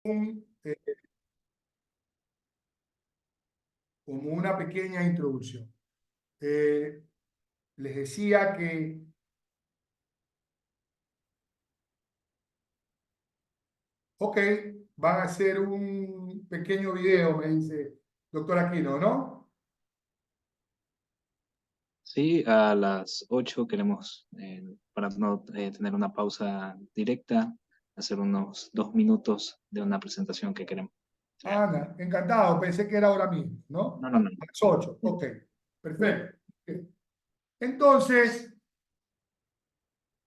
un, como una pequeña introducción. Les decía que ok, van a hacer un pequeño video, me dice doctor Aquino, ¿no? Sí, a las 8 queremos, para no tener una pausa directa, hacer unos 2 minutos de una presentación que queremos hacer. Ana, encantado, pensé que era ahora mismo, ¿no? No, no, no. A las 8, ok, perfecto. Entonces,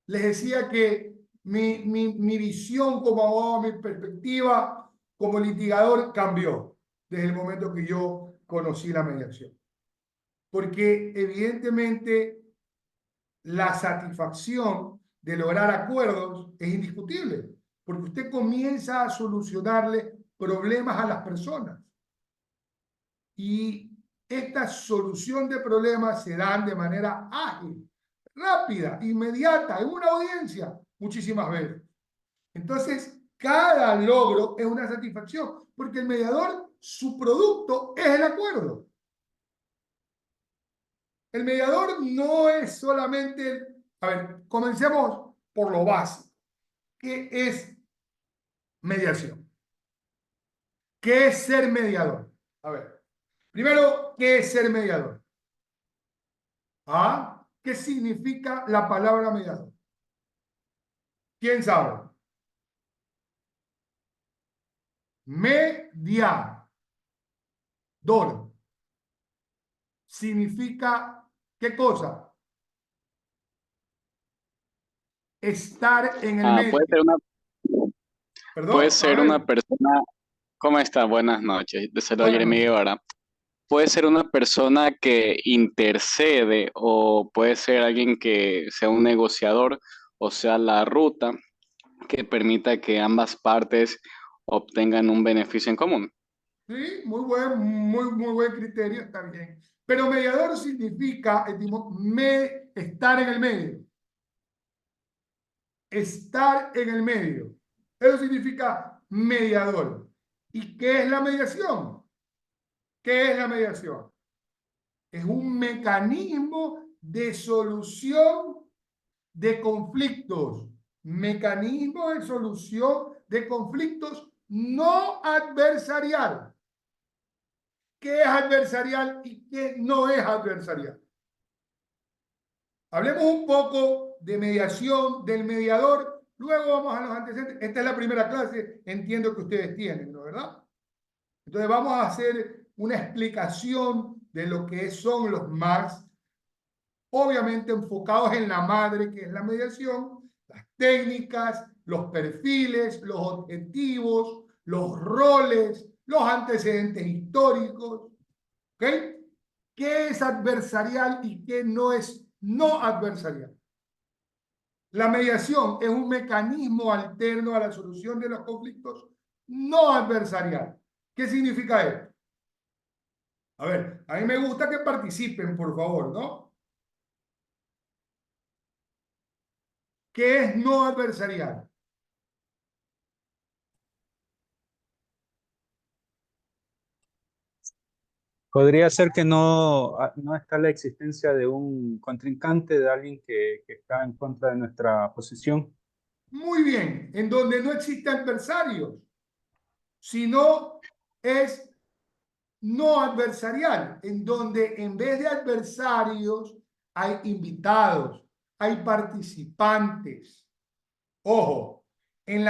les decía que mi visión como abogado, mi perspectiva como litigador cambió desde el momento que yo conocí la mediación. Porque evidentemente la satisfacción de lograr acuerdos es indiscutible, porque usted comienza a solucionarle problemas a las personas. Y esta solución de problemas se dan de manera ágil, rápida, inmediata, en una audiencia, muchísimas veces. Entonces, cada logro es una satisfacción, porque el mediador, su producto es el acuerdo. El mediador no es solamente, a ver, comencemos por lo básico. ¿Qué es mediación? ¿Qué es ser mediador? A ver, primero, ¿qué es ser mediador? ¿Ah? ¿Qué significa la palabra mediador? ¿Quién sabe? Mediador significa ¿qué cosa? Estar en el Ah, medio. puede ¿Perdón? A ser una ver. persona, ¿cómo está? Buenas noches, de Celo Buenas Jeremy noches. Guevara. Puede ser una persona que intercede o puede ser alguien que sea un negociador, o sea, la ruta que permita que ambas partes obtengan un beneficio en común. Sí, muy buen criterio, está bien. Pero mediador significa, estar en el medio. Estar en el medio. Eso significa mediador. ¿Y qué es la mediación? ¿Qué es la mediación? Es un mecanismo de solución de conflictos. Mecanismo de solución de conflictos no adversarial. ¿Qué es adversarial y qué no es adversarial? Hablemos un poco de mediación, del mediador, luego vamos a los antecedentes. Esta es la primera clase, entiendo que ustedes tienen, ¿no? ¿Verdad? Entonces vamos a hacer una explicación de lo que son los MARS, obviamente enfocados en la madre, que es la mediación, las técnicas, los perfiles, los objetivos, los roles, los antecedentes históricos, ¿ok? ¿Qué es adversarial y qué no es no adversarial? La mediación es un mecanismo alterno a la solución de los conflictos no adversarial. ¿Qué significa esto? A ver, a mí me gusta que participen, por favor, ¿no? ¿Qué es no adversarial? Podría ser que no está la existencia de un contrincante, de alguien que está en contra de nuestra posición. Muy bien, en donde no existe adversarios, sino es no adversarial, en donde en vez de adversarios hay invitados, hay participantes. Ojo, en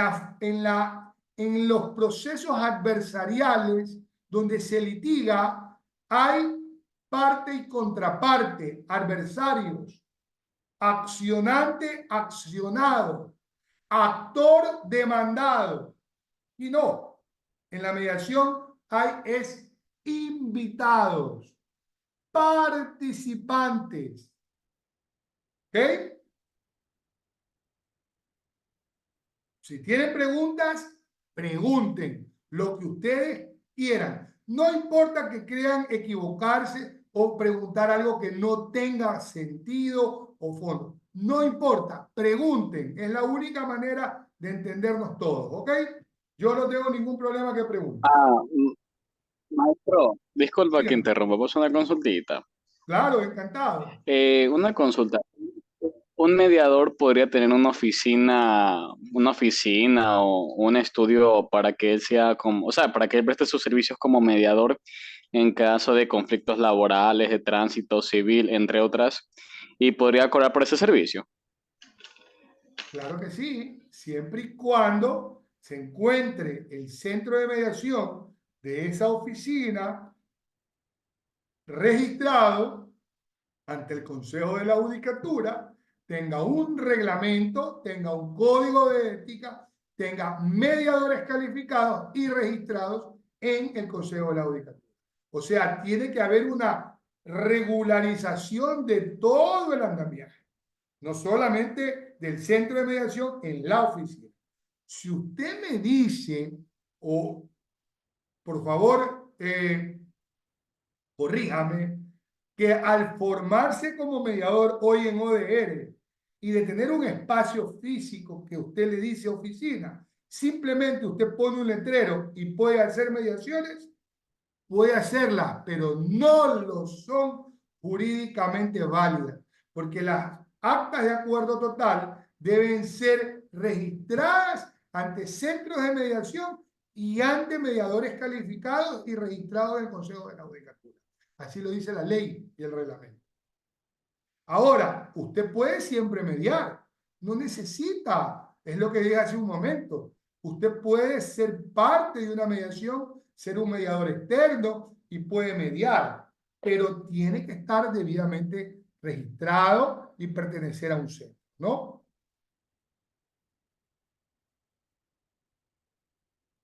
los procesos adversariales donde se litiga, hay parte y contraparte, adversarios, accionante, accionado, actor, demandado. Y no, en la mediación hay es invitados, participantes. ¿Ok? Si tienen preguntas, pregunten lo que ustedes quieran. No importa que crean equivocarse o preguntar algo que no tenga sentido o fondo. No importa, pregunten. Es la única manera de entendernos todos, ¿ok? Yo no tengo ningún problema que pregunte. Maestro, disculpa que Dígame. interrumpa, pues una consultita. Claro, encantado. Una consulta. Un mediador podría tener una oficina o un estudio para que él sea como, o sea, para que él preste sus servicios como mediador en caso de conflictos laborales, de tránsito civil, entre otras, y podría cobrar por ese servicio. Claro que sí, siempre y cuando se encuentre el centro de mediación de esa oficina registrado ante el Consejo de la Judicatura, tenga un reglamento, tenga un código de ética, tenga mediadores calificados y registrados en el Consejo de la Judicatura. O sea, tiene que haber una regularización de todo el andamiaje, no solamente del centro de mediación en la oficina. Si usted me dice, o por favor, corríjame, que al formarse como mediador hoy en ODR y de tener un espacio físico que usted le dice oficina, simplemente usted pone un letrero y puede hacer mediaciones, puede hacerlas, pero no lo son jurídicamente válidas, porque las actas de acuerdo total deben ser registradas ante centros de mediación y ante mediadores calificados y registrados en el Consejo de la Judicatura. Así lo dice la ley y el reglamento. Ahora, usted puede siempre mediar, no necesita, es lo que dije hace un momento, usted puede ser parte de una mediación, ser un mediador externo y puede mediar, pero tiene que estar debidamente registrado y pertenecer a un centro, ¿no?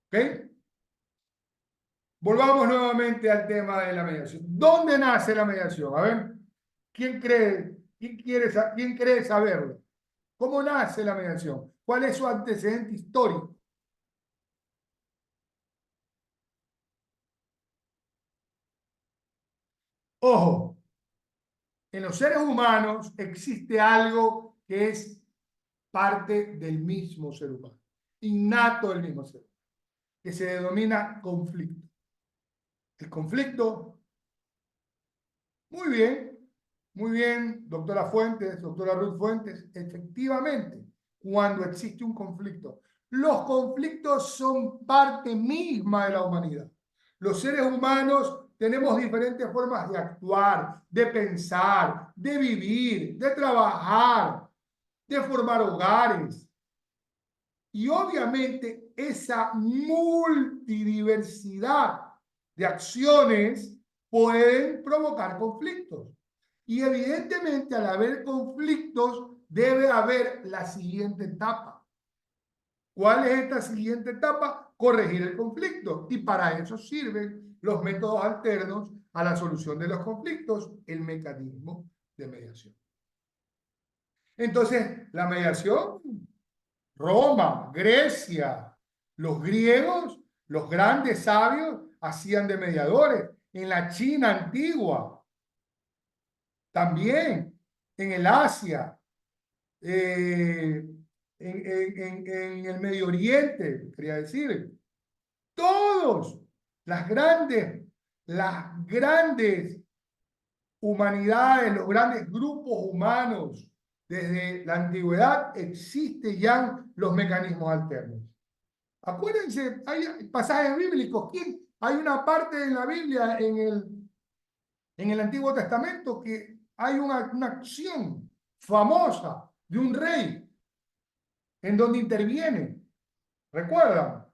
¿Ok? Volvamos nuevamente al tema de la mediación. ¿Dónde nace la mediación? A ver, ¿quién cree, quién cree saberlo? ¿Cómo nace la mediación? ¿Cuál es su antecedente histórico? Ojo, en los seres humanos existe algo que es parte del mismo ser humano, innato del mismo ser humano, que se denomina conflicto. El conflicto, muy bien, doctora Fuentes, doctora Ruth Fuentes, efectivamente, cuando existe un conflicto. Los conflictos son parte misma de la humanidad. Los seres humanos tenemos diferentes formas de actuar, de pensar, de vivir, de trabajar, de formar hogares. Y obviamente esa multidiversidad de acciones pueden provocar conflictos. Y evidentemente al haber conflictos debe haber la siguiente etapa. ¿Cuál es esta siguiente etapa? Corregir el conflicto. Y para eso sirven los métodos alternos a la solución de los conflictos, el mecanismo de mediación. Entonces, la mediación, Roma, Grecia, los griegos, los grandes sabios hacían de mediadores. En la China antigua, también en el Asia, en el Medio Oriente, quería decir, todos las grandes humanidades, los grandes grupos humanos, desde la antigüedad existen ya los mecanismos alternos. Acuérdense, hay pasajes bíblicos. Hay una parte en la Biblia, en el Antiguo Testamento, que hay una acción famosa de un rey en donde interviene. ¿Recuerdan?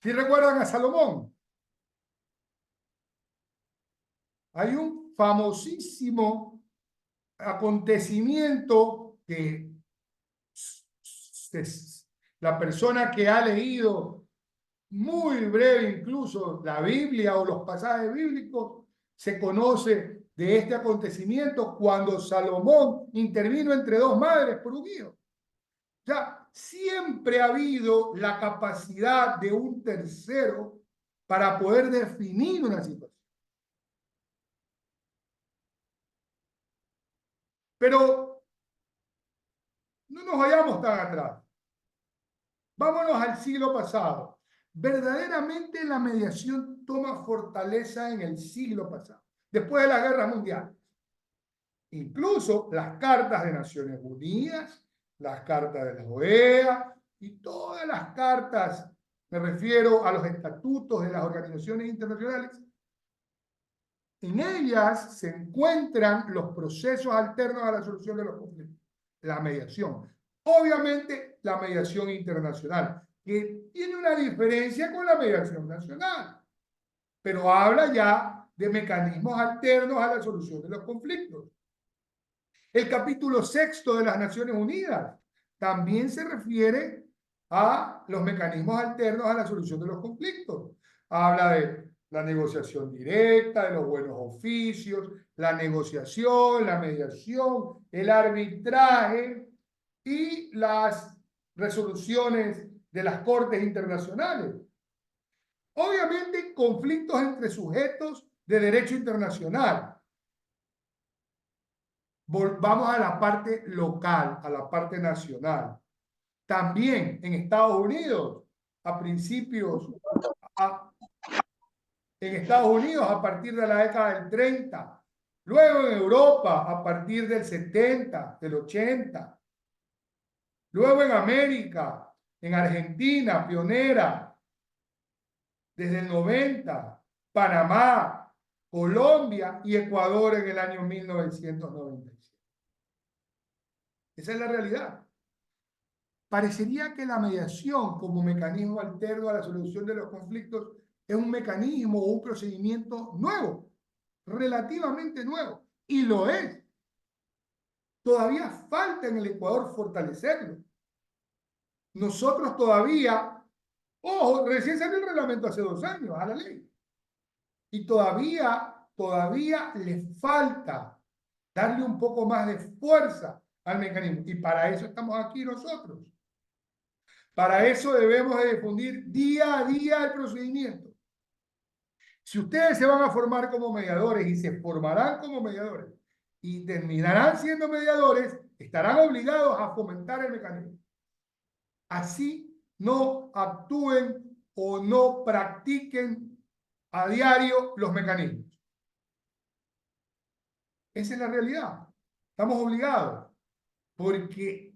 ¿Sí recuerdan a Salomón? Hay un famosísimo acontecimiento que la persona que ha leído muy breve incluso la Biblia o los pasajes bíblicos se conoce de este acontecimiento cuando Salomón intervino entre dos madres por un hijo. Ya siempre ha habido la capacidad de un tercero para poder definir una situación. Pero No nos vayamos tan atrás. Vámonos al siglo pasado. Verdaderamente la mediación toma fortaleza en el siglo pasado, después de las guerras mundiales. Incluso las cartas de Naciones Unidas, las cartas de la OEA y todas las cartas, me refiero a los estatutos de las organizaciones internacionales, en ellas se encuentran los procesos alternos a la solución de los conflictos, la mediación. Obviamente, la mediación internacional, que tiene una diferencia con la mediación nacional, pero habla ya de mecanismos alternos a la solución de los conflictos. El capítulo 6 de las Naciones Unidas también se refiere a los mecanismos alternos a la solución de los conflictos. Habla de la negociación directa, de los buenos oficios, la negociación, la mediación, el arbitraje y las resoluciones de las cortes internacionales. Obviamente, conflictos entre sujetos de derecho internacional. Volvamos a la parte local, a la parte nacional. También en Estados Unidos, en Estados Unidos a partir de la década del 30, luego en Europa a partir del 70, del 80, luego en América, en Argentina, pionera, desde el 90, Panamá, Colombia y Ecuador en el año 1997. Esa es la realidad. Parecería que la mediación como mecanismo alterno a la solución de los conflictos es un mecanismo o un procedimiento nuevo, relativamente nuevo, y lo es. Todavía falta en el Ecuador fortalecerlo. Nosotros todavía, ojo, recién salió el reglamento hace 2 años a la ley, y todavía le falta darle un poco más de fuerza al mecanismo, y para eso estamos aquí nosotros. Para eso debemos de difundir día a día el procedimiento. Si ustedes se van a formar como mediadores y se formarán como mediadores y terminarán siendo mediadores, estarán obligados a fomentar el mecanismo. Así no actúen o no practiquen a diario los mecanismos. Esa es la realidad. Estamos obligados porque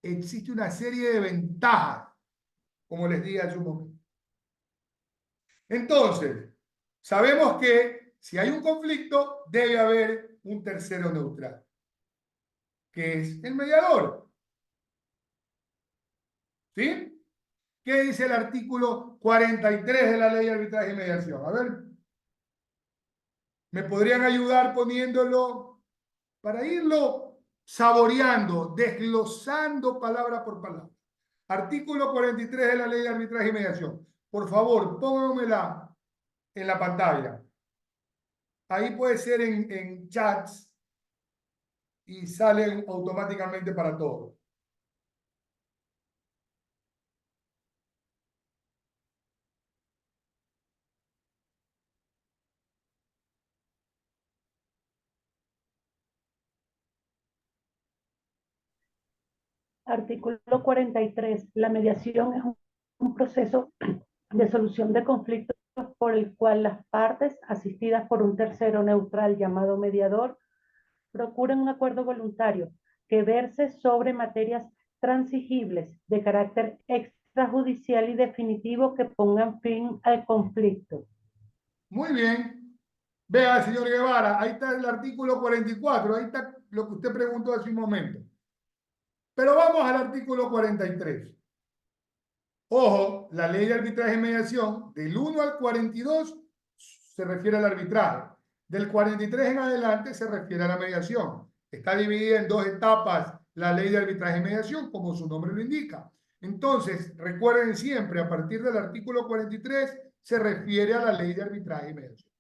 existe una serie de ventajas, como les dije hace un momento. Entonces, sabemos que si hay un conflicto, debe haber un tercero neutral, que es el mediador. ¿Sí? ¿Qué dice el artículo 43 de la Ley de Arbitraje y Mediación? A ver, ¿me podrían ayudar poniéndolo para irlo saboreando, desglosando palabra por palabra? Artículo 43 de la Ley de Arbitraje y Mediación. Por favor, pónganmela en la pantalla. Ahí puede ser en chats y salen automáticamente para todos. Artículo 43. La mediación es un proceso de solución de conflictos por el cual las partes, asistidas por un tercero neutral llamado mediador, procuran un acuerdo voluntario que verse sobre materias transigibles de carácter extrajudicial y definitivo que pongan fin al conflicto. Muy bien. Vea, señor Guevara, ahí está el artículo 44, ahí está lo que usted preguntó hace un momento. Pero vamos al artículo 43. Ojo, la ley de arbitraje y mediación, del 1 al 42 se refiere al arbitraje. Del 43 en adelante se refiere a la mediación. Está dividida en 2 etapas la ley de arbitraje y mediación, como su nombre lo indica. Entonces, recuerden siempre, a partir del artículo 43 se refiere a la ley de arbitraje y mediación.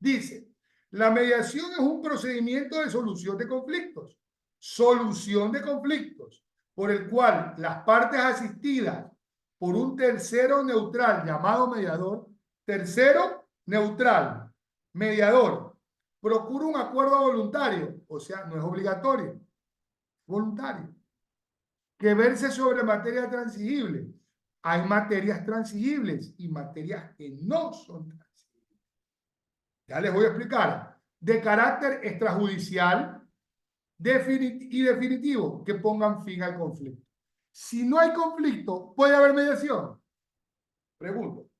Dice, la mediación es un procedimiento de solución de conflictos. Solución de conflictos, por el cual las partes asistidas por un tercero neutral llamado mediador, tercero neutral, mediador, procura un acuerdo voluntario, o sea, no es obligatorio, voluntario, que verse sobre materia transigible. Hay materias transigibles y materias que no son transigibles. Ya les voy a explicar. De carácter extrajudicial y definitivo, que pongan fin al conflicto. Si no hay conflicto, ¿puede haber mediación? Pregunto.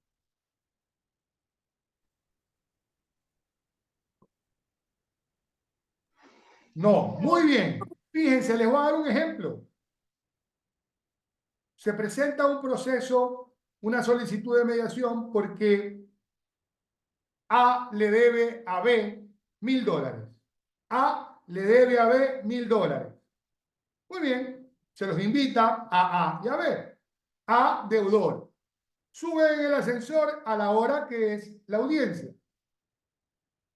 No, muy bien. Fíjense, les voy a dar un ejemplo. Se presenta un proceso, una solicitud de mediación porque A le debe a B $1000. A le debe a B $1000. Muy bien, se los invita a A y a B. A, deudor. Sube en el ascensor a la hora que es la audiencia.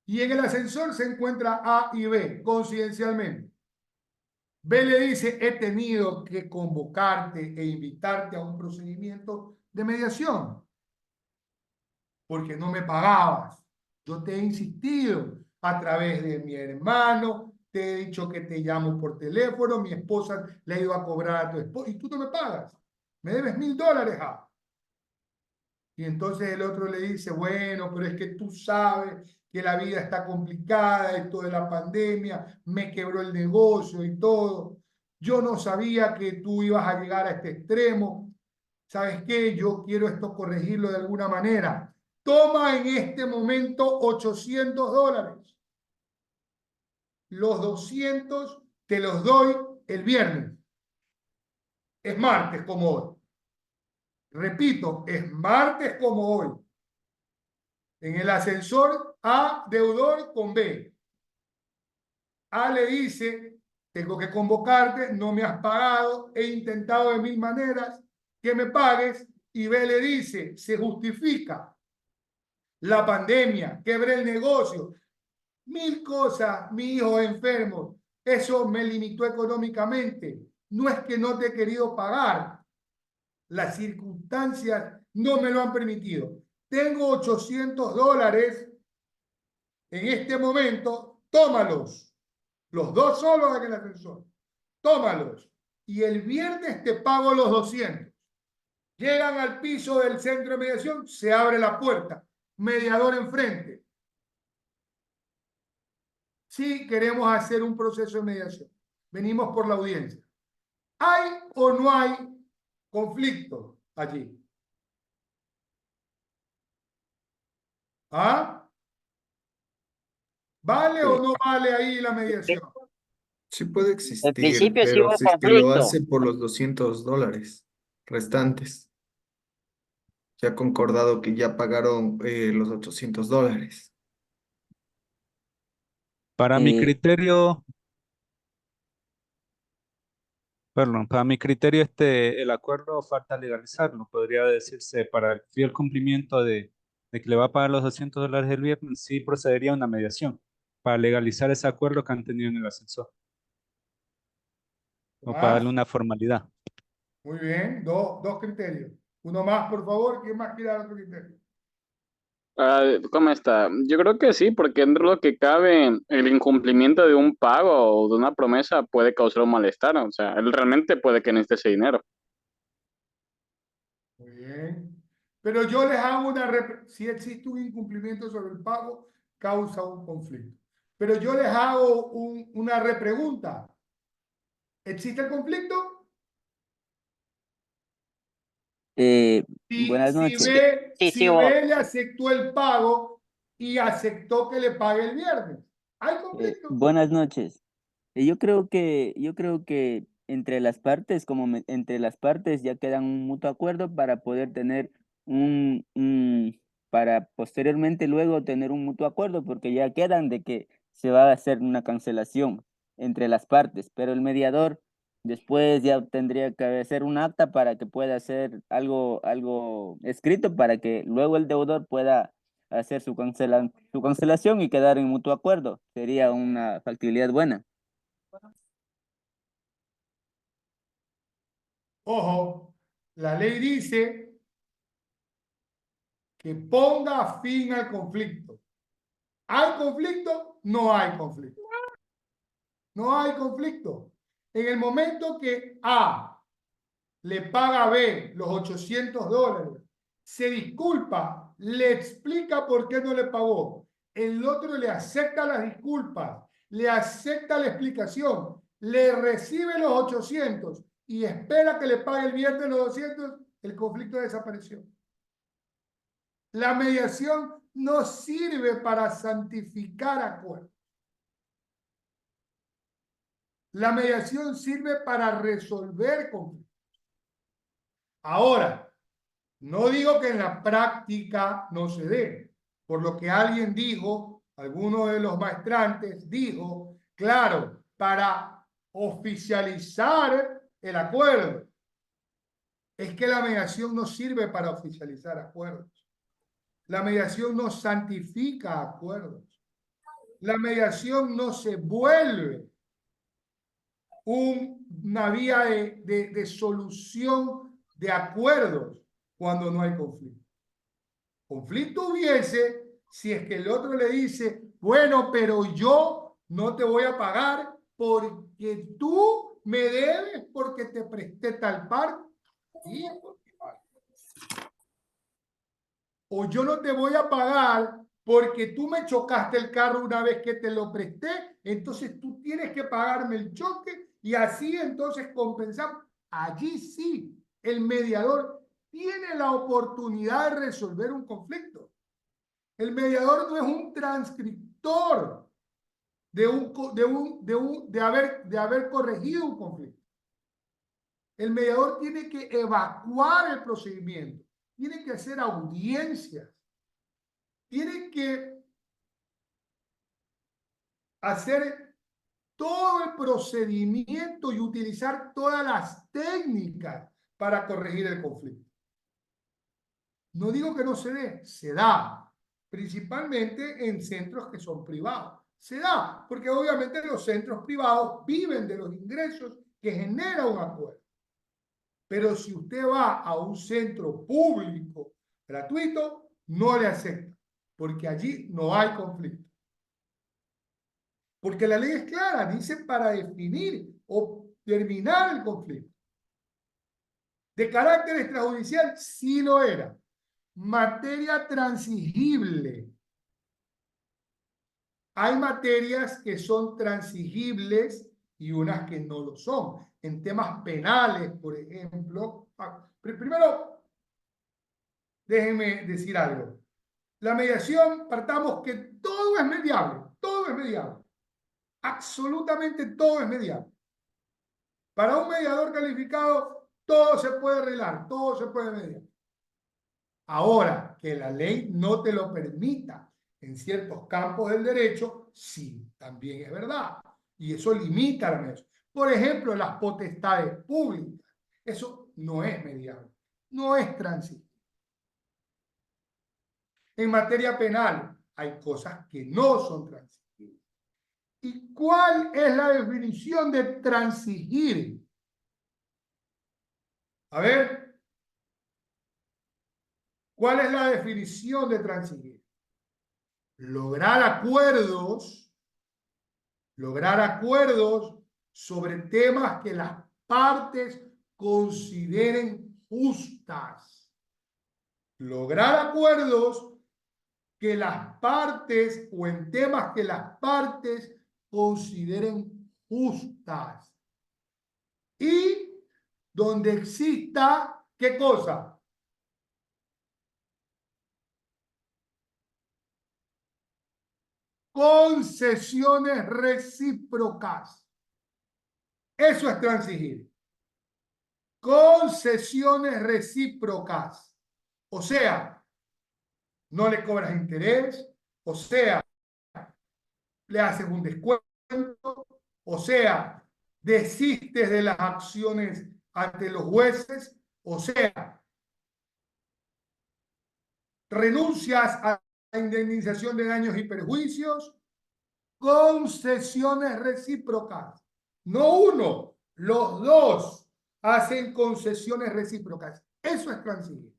Y en el ascensor se encuentra A y B, coincidencialmente. B le dice, he tenido que convocarte e invitarte a un procedimiento de mediación porque no me pagabas. Yo te he insistido a través de mi hermano, te he dicho que te llamo por teléfono, mi esposa le ha ido a cobrar a tu esposa y tú no me pagas. Me debes $1000, A. Y entonces el otro le dice, bueno, pero es que tú sabes que la vida está complicada, esto de la pandemia, me quebró el negocio y todo. Yo no sabía que tú ibas a llegar a este extremo. ¿Sabes qué? Yo quiero esto corregirlo de alguna manera. Toma en este momento $800. Los 200 te los doy el viernes. Es martes como hoy. Repito, es martes como hoy. En el ascensor A, deudor con B. A le dice, tengo que convocarte, no me has pagado, he intentado de 1000 maneras que me pagues. Y B le dice, se justifica la pandemia, quebré el negocio, 1000 cosas, mi hijo enfermo, eso me limitó económicamente. No es que no te he querido pagar, las circunstancias no me lo han permitido. Tengo $800 en este momento, tómalos. Los dos solos en el ascensor, tómalos. Y el viernes te pago los 200. Llegan al piso del centro de mediación, se abre la puerta, mediador enfrente. Sí queremos hacer un proceso de mediación. Venimos por la audiencia. ¿Hay o no hay conflicto allí? ¿Ah? ¿Vale o no vale ahí la mediación? Sí puede En existir, principio sí pero hubo si es que lo conflicto. hace por los $200 restantes, ya ha concordado que ya pagaron los $800. Para mi Eh, criterio, perdón, para mi criterio el acuerdo falta legalizarlo. Podría decirse para el fiel cumplimiento de que le va a pagar los $200 el viernes, sí procedería a una mediación para legalizar ese acuerdo que han tenido en el ascensor o para darle ¿Más? una formalidad. Muy bien, dos criterios. Uno más, por favor. ¿Quién más quiere dar otro criterio? ¿Cómo está? Yo creo que sí, porque dentro de lo que cabe, el incumplimiento de un pago o de una promesa puede causar un malestar. O sea, él realmente puede que necesite ese dinero. Muy bien. Pero yo les hago si existe un incumplimiento sobre el pago, causa un conflicto. Pero yo les hago una repregunta. ¿Existe el conflicto? Si, buenas si, noches. B, Sí, sí si hubo. B le aceptó el pago y aceptó que le pague el viernes, ¿hay conflicto? Buenas noches. Yo creo que entre las partes, entre las partes ya quedan un mutuo acuerdo para poder tener para posteriormente luego tener un mutuo acuerdo, porque ya quedan de que se va a hacer una cancelación entre las partes, pero el mediador después ya tendría que hacer un acta para que pueda hacer algo escrito para que luego el deudor pueda hacer su cancelación y quedar en mutuo acuerdo. Sería una factibilidad buena. Ojo, la ley dice que ponga fin al conflicto. ¿Hay conflicto? No hay conflicto. No hay conflicto. En el momento que A le paga a B los $800, se disculpa, le explica por qué no le pagó, el otro le acepta las disculpas, le acepta la explicación, le recibe los 800 y espera que le pague el viernes los 200, el conflicto desapareció. La mediación no sirve para santificar acuerdos. La mediación sirve para resolver conflictos. Ahora, no digo que en la práctica no se dé. Por lo que alguien dijo, alguno de los maestrantes dijo, claro, para oficializar el acuerdo. Es que la mediación no sirve para oficializar acuerdos. La mediación no santifica acuerdos. La mediación no se vuelve una vía de solución de acuerdos cuando no hay conflicto. Conflicto hubiese si es que el otro le dice, bueno, pero yo no te voy a pagar porque tú me debes porque te presté tal parte. ¿Sí? O yo no te voy a pagar porque tú me chocaste el carro una vez que te lo presté, entonces tú tienes que pagarme el choque y así entonces compensamos. Allí sí, el mediador tiene la oportunidad de resolver un conflicto. El mediador no es un transcriptor de haber corregido un conflicto. El mediador tiene que evacuar el procedimiento, tiene que hacer audiencias, tiene que hacer todo el procedimiento y utilizar todas las técnicas para corregir el conflicto. No digo que no se dé, se da, principalmente en centros que son privados. Se da, porque obviamente los centros privados viven de los ingresos que genera un acuerdo. Pero si usted va a un centro público gratuito, no le acepta, porque allí no hay conflicto. Porque la ley es clara, dice para definir o terminar el conflicto. De carácter extrajudicial, sí lo era. Materia transigible. Hay materias que son transigibles y unas que no lo son. En temas penales, por ejemplo. Primero, déjenme decir algo. La mediación, partamos que todo es mediable. Todo es mediable. Absolutamente todo es mediable. Para un mediador calificado, todo se puede arreglar, todo se puede mediar. Ahora, que la ley no te lo permita en ciertos campos del derecho, sí, también es verdad. Y eso limita la mediación. Por ejemplo, las potestades públicas. Eso no es mediable, no es transigible. En materia penal, hay cosas que no son transigibles. ¿Y cuál es la definición de transigir? A ver, ¿cuál es la definición de transigir? Lograr acuerdos sobre temas que las partes consideren justas. Lograr acuerdos que las partes o en temas que las partes consideren justas. Y donde exista, ¿qué cosa? Concesiones recíprocas. Eso es transigir. Concesiones recíprocas. O sea, no le cobras interés, o sea, le haces un descuento, o sea, desistes de las acciones ante los jueces, o sea, renuncias a la indemnización de daños y perjuicios, concesiones recíprocas. No uno, los dos hacen concesiones recíprocas. Eso es transigir.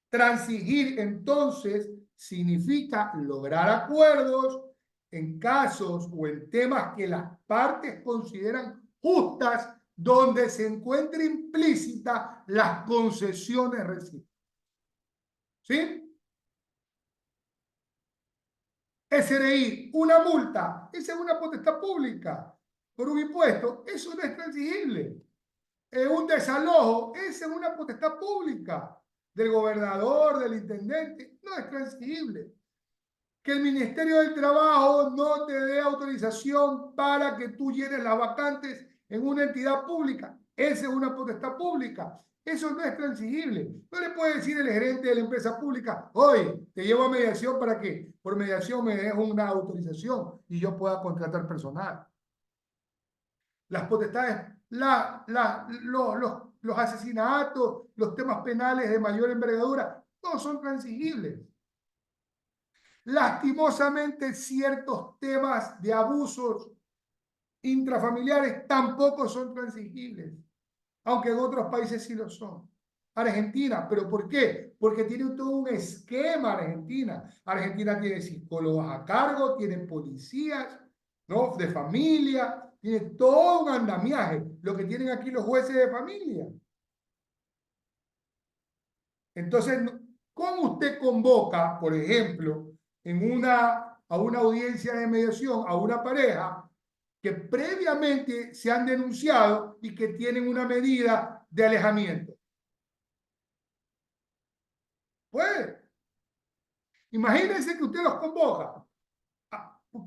Transigir, entonces, significa lograr acuerdos en casos o en temas que las partes consideran justas donde se encuentre implícita las concesiones recíprocas. ¿Sí? SRI, una multa, esa es una potestad pública por un impuesto, eso no es transigible. Un desalojo, esa es una potestad pública del gobernador, del intendente, no es transigible. Que el Ministerio del Trabajo no te dé autorización para que tú llenes las vacantes en una entidad pública, esa es una potestad pública. Eso no es transigible. No le puede decir el gerente de la empresa pública, oye, te llevo a mediación para que por mediación me des una autorización y yo pueda contratar personal. Las potestades, los asesinatos, los temas penales de mayor envergadura, no son transigibles. Lastimosamente, ciertos temas de abusos intrafamiliares tampoco son transigibles, aunque en otros países sí lo son. Argentina, ¿pero por qué? Porque tiene todo un esquema Argentina. Argentina tiene psicólogos a cargo, tiene policías, ¿no? De familia, tiene todo un andamiaje, lo que tienen aquí los jueces de familia. Entonces, ¿cómo usted convoca, por ejemplo, a una audiencia de mediación a una pareja que previamente se han denunciado y que tienen una medida de alejamiento? Pues, imagínense que usted los convoca.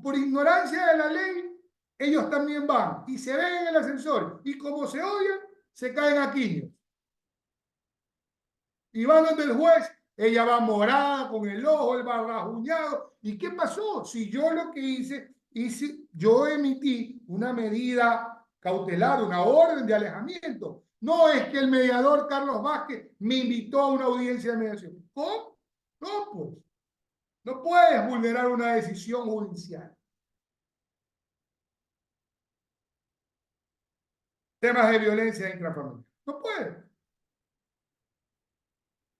Por ignorancia de la ley, ellos también van y se ven en el ascensor y como se odian, se caen aquí. Y van donde el juez, ella va morada, con el ojo, él va rajuñado. ¿Y qué pasó? Si yo lo que hice, yo emití una medida cautelar, una orden de alejamiento. No es que el mediador Carlos Vázquez me invitó a una audiencia de mediación. ¿Cómo? No, pues. No puedes vulnerar una decisión judicial. Temas de violencia intrafamiliar. No puedes.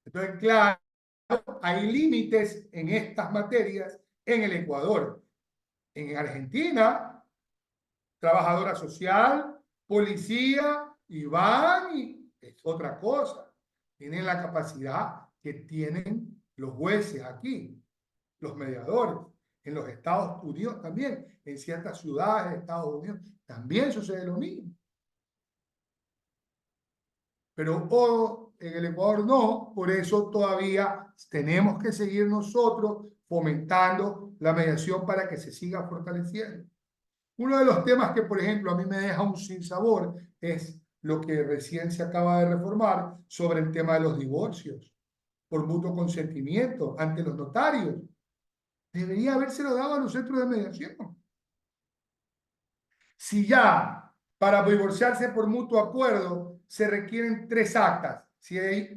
Entonces, claro, hay límites en estas materias en el Ecuador. En Argentina, trabajadora social, policía, y van y es otra cosa. Tienen la capacidad que tienen los jueces aquí, los mediadores. En los Estados Unidos también, en ciertas ciudades de Estados Unidos, también sucede lo mismo. Pero en el Ecuador no, por eso todavía tenemos que seguir nosotros fomentando la mediación para que se siga fortaleciendo. Uno de los temas que, por ejemplo, a mí me deja un sinsabor es lo que recién se acaba de reformar sobre el tema de los divorcios por mutuo consentimiento ante los notarios. Debería habérselo dado a los centros de mediación. Si ya para divorciarse por mutuo acuerdo se requieren 3 actas,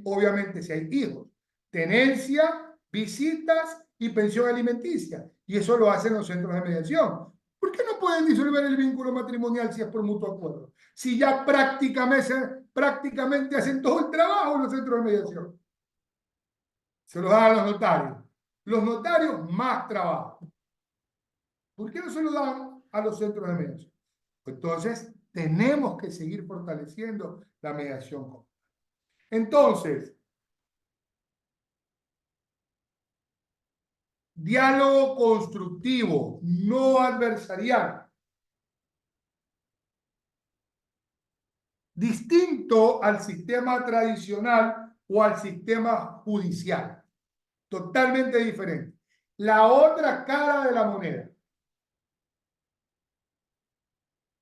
obviamente si hay hijos, tenencia, visitas y pensión alimenticia, y eso lo hacen los centros de mediación. ¿Por qué no pueden disolver el vínculo matrimonial si es por mutuo acuerdo? Si ya prácticamente hacen todo el trabajo los centros de mediación. Se lo dan a los notarios. Los notarios más trabajo. ¿Por qué no se lo dan a los centros de mediación? Entonces, tenemos que seguir fortaleciendo la mediación. Entonces, diálogo constructivo, no adversarial. Distinto al sistema tradicional o al sistema judicial. Totalmente diferente. La otra cara de la moneda.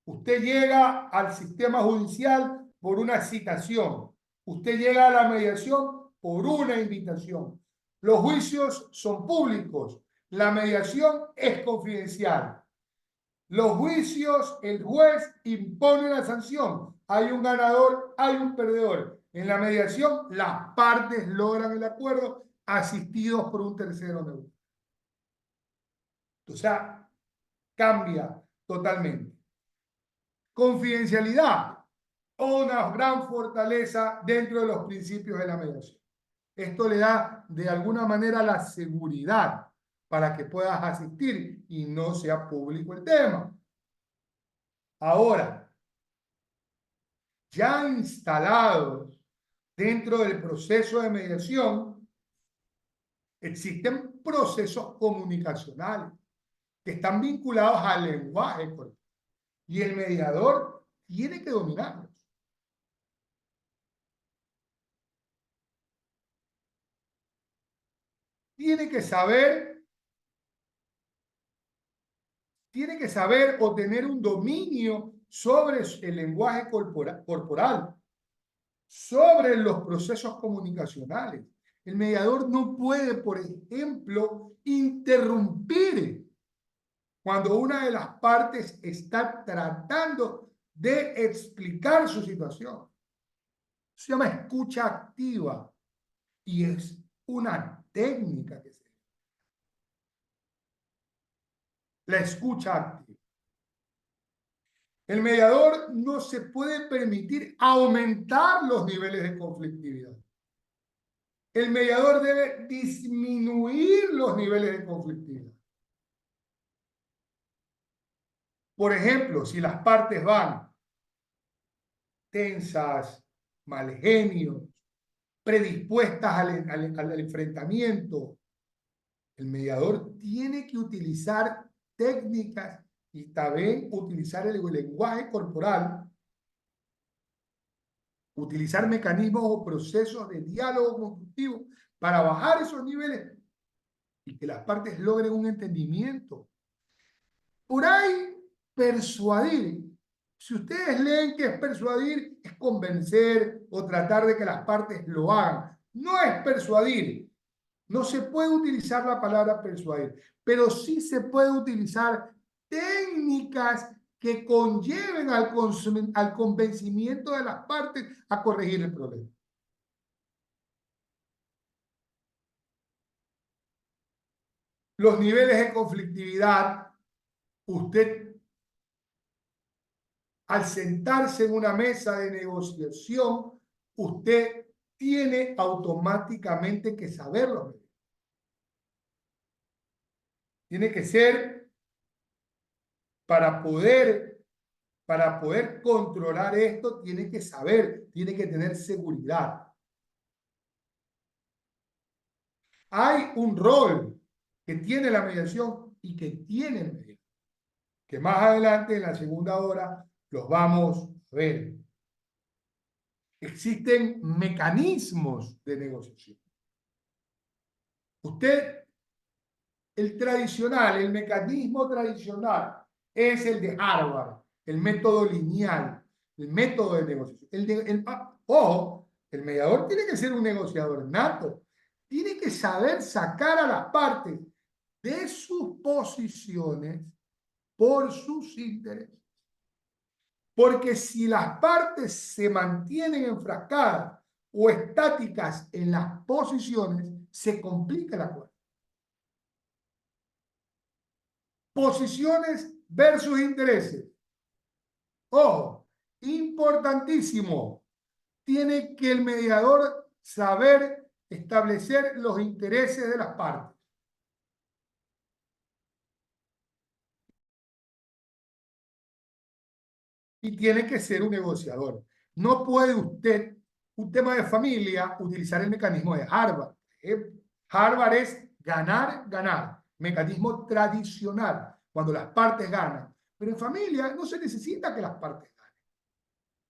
Usted llega al sistema judicial por una citación. Usted llega a la mediación por una invitación. Los juicios son públicos. La mediación es confidencial. Los juicios, el juez impone la sanción. Hay un ganador, hay un perdedor. En la mediación, las partes logran el acuerdo asistidos por un tercero neutro. O sea, cambia totalmente. Confidencialidad, una gran fortaleza dentro de los principios de la mediación. Esto le da de alguna manera la seguridad para que puedas asistir y no sea público el tema. Ahora, ya instalados dentro del proceso de mediación, existen procesos comunicacionales que están vinculados al lenguaje corporal y el mediador tiene que dominarlos. Tiene que saber o tener un dominio sobre el lenguaje corporal, sobre los procesos comunicacionales. El mediador no puede, por ejemplo, interrumpir cuando una de las partes está tratando de explicar su situación. Se llama escucha activa y es una técnica que se llama la escucha activa. El mediador no se puede permitir aumentar los niveles de conflictividad. El mediador debe disminuir los niveles de conflictividad. Por ejemplo, si las partes van tensas, mal genios, predispuestas al enfrentamiento, el mediador tiene que utilizar técnicas y también utilizar el lenguaje corporal, utilizar mecanismos o procesos de diálogo constructivo para bajar esos niveles y que las partes logren un entendimiento. Por ahí, persuadir. Si ustedes leen que es persuadir, es convencer o tratar de que las partes lo hagan. No es persuadir. No se puede utilizar la palabra persuadir, pero sí se puede utilizar técnicas que conlleven al convencimiento de las partes a corregir el problema. Los niveles de conflictividad, usted al sentarse en una mesa de negociación, usted tiene automáticamente que saberlo. Tiene que ser para poder controlar esto, tiene que saber, tiene que tener seguridad. Hay un rol que tiene la mediación y que tiene el mediador, que más adelante en la segunda hora los vamos a ver. Existen mecanismos de negociación. Usted, el mecanismo tradicional es el de Harvard, el método lineal, el método de negociación. Ojo, el mediador tiene que ser un negociador nato, tiene que saber sacar a las partes de sus posiciones por sus intereses. Porque si las partes se mantienen enfrascadas o estáticas en las posiciones, se complica el acuerdo. Posiciones versus intereses. Ojo, importantísimo. Tiene que el mediador saber establecer los intereses de las partes. Y tiene que ser un negociador. No puede usted, un tema de familia, utilizar el mecanismo de Harvard. Harvard es ganar, ganar. Mecanismo tradicional, cuando las partes ganan. Pero en familia no se necesita que las partes ganen.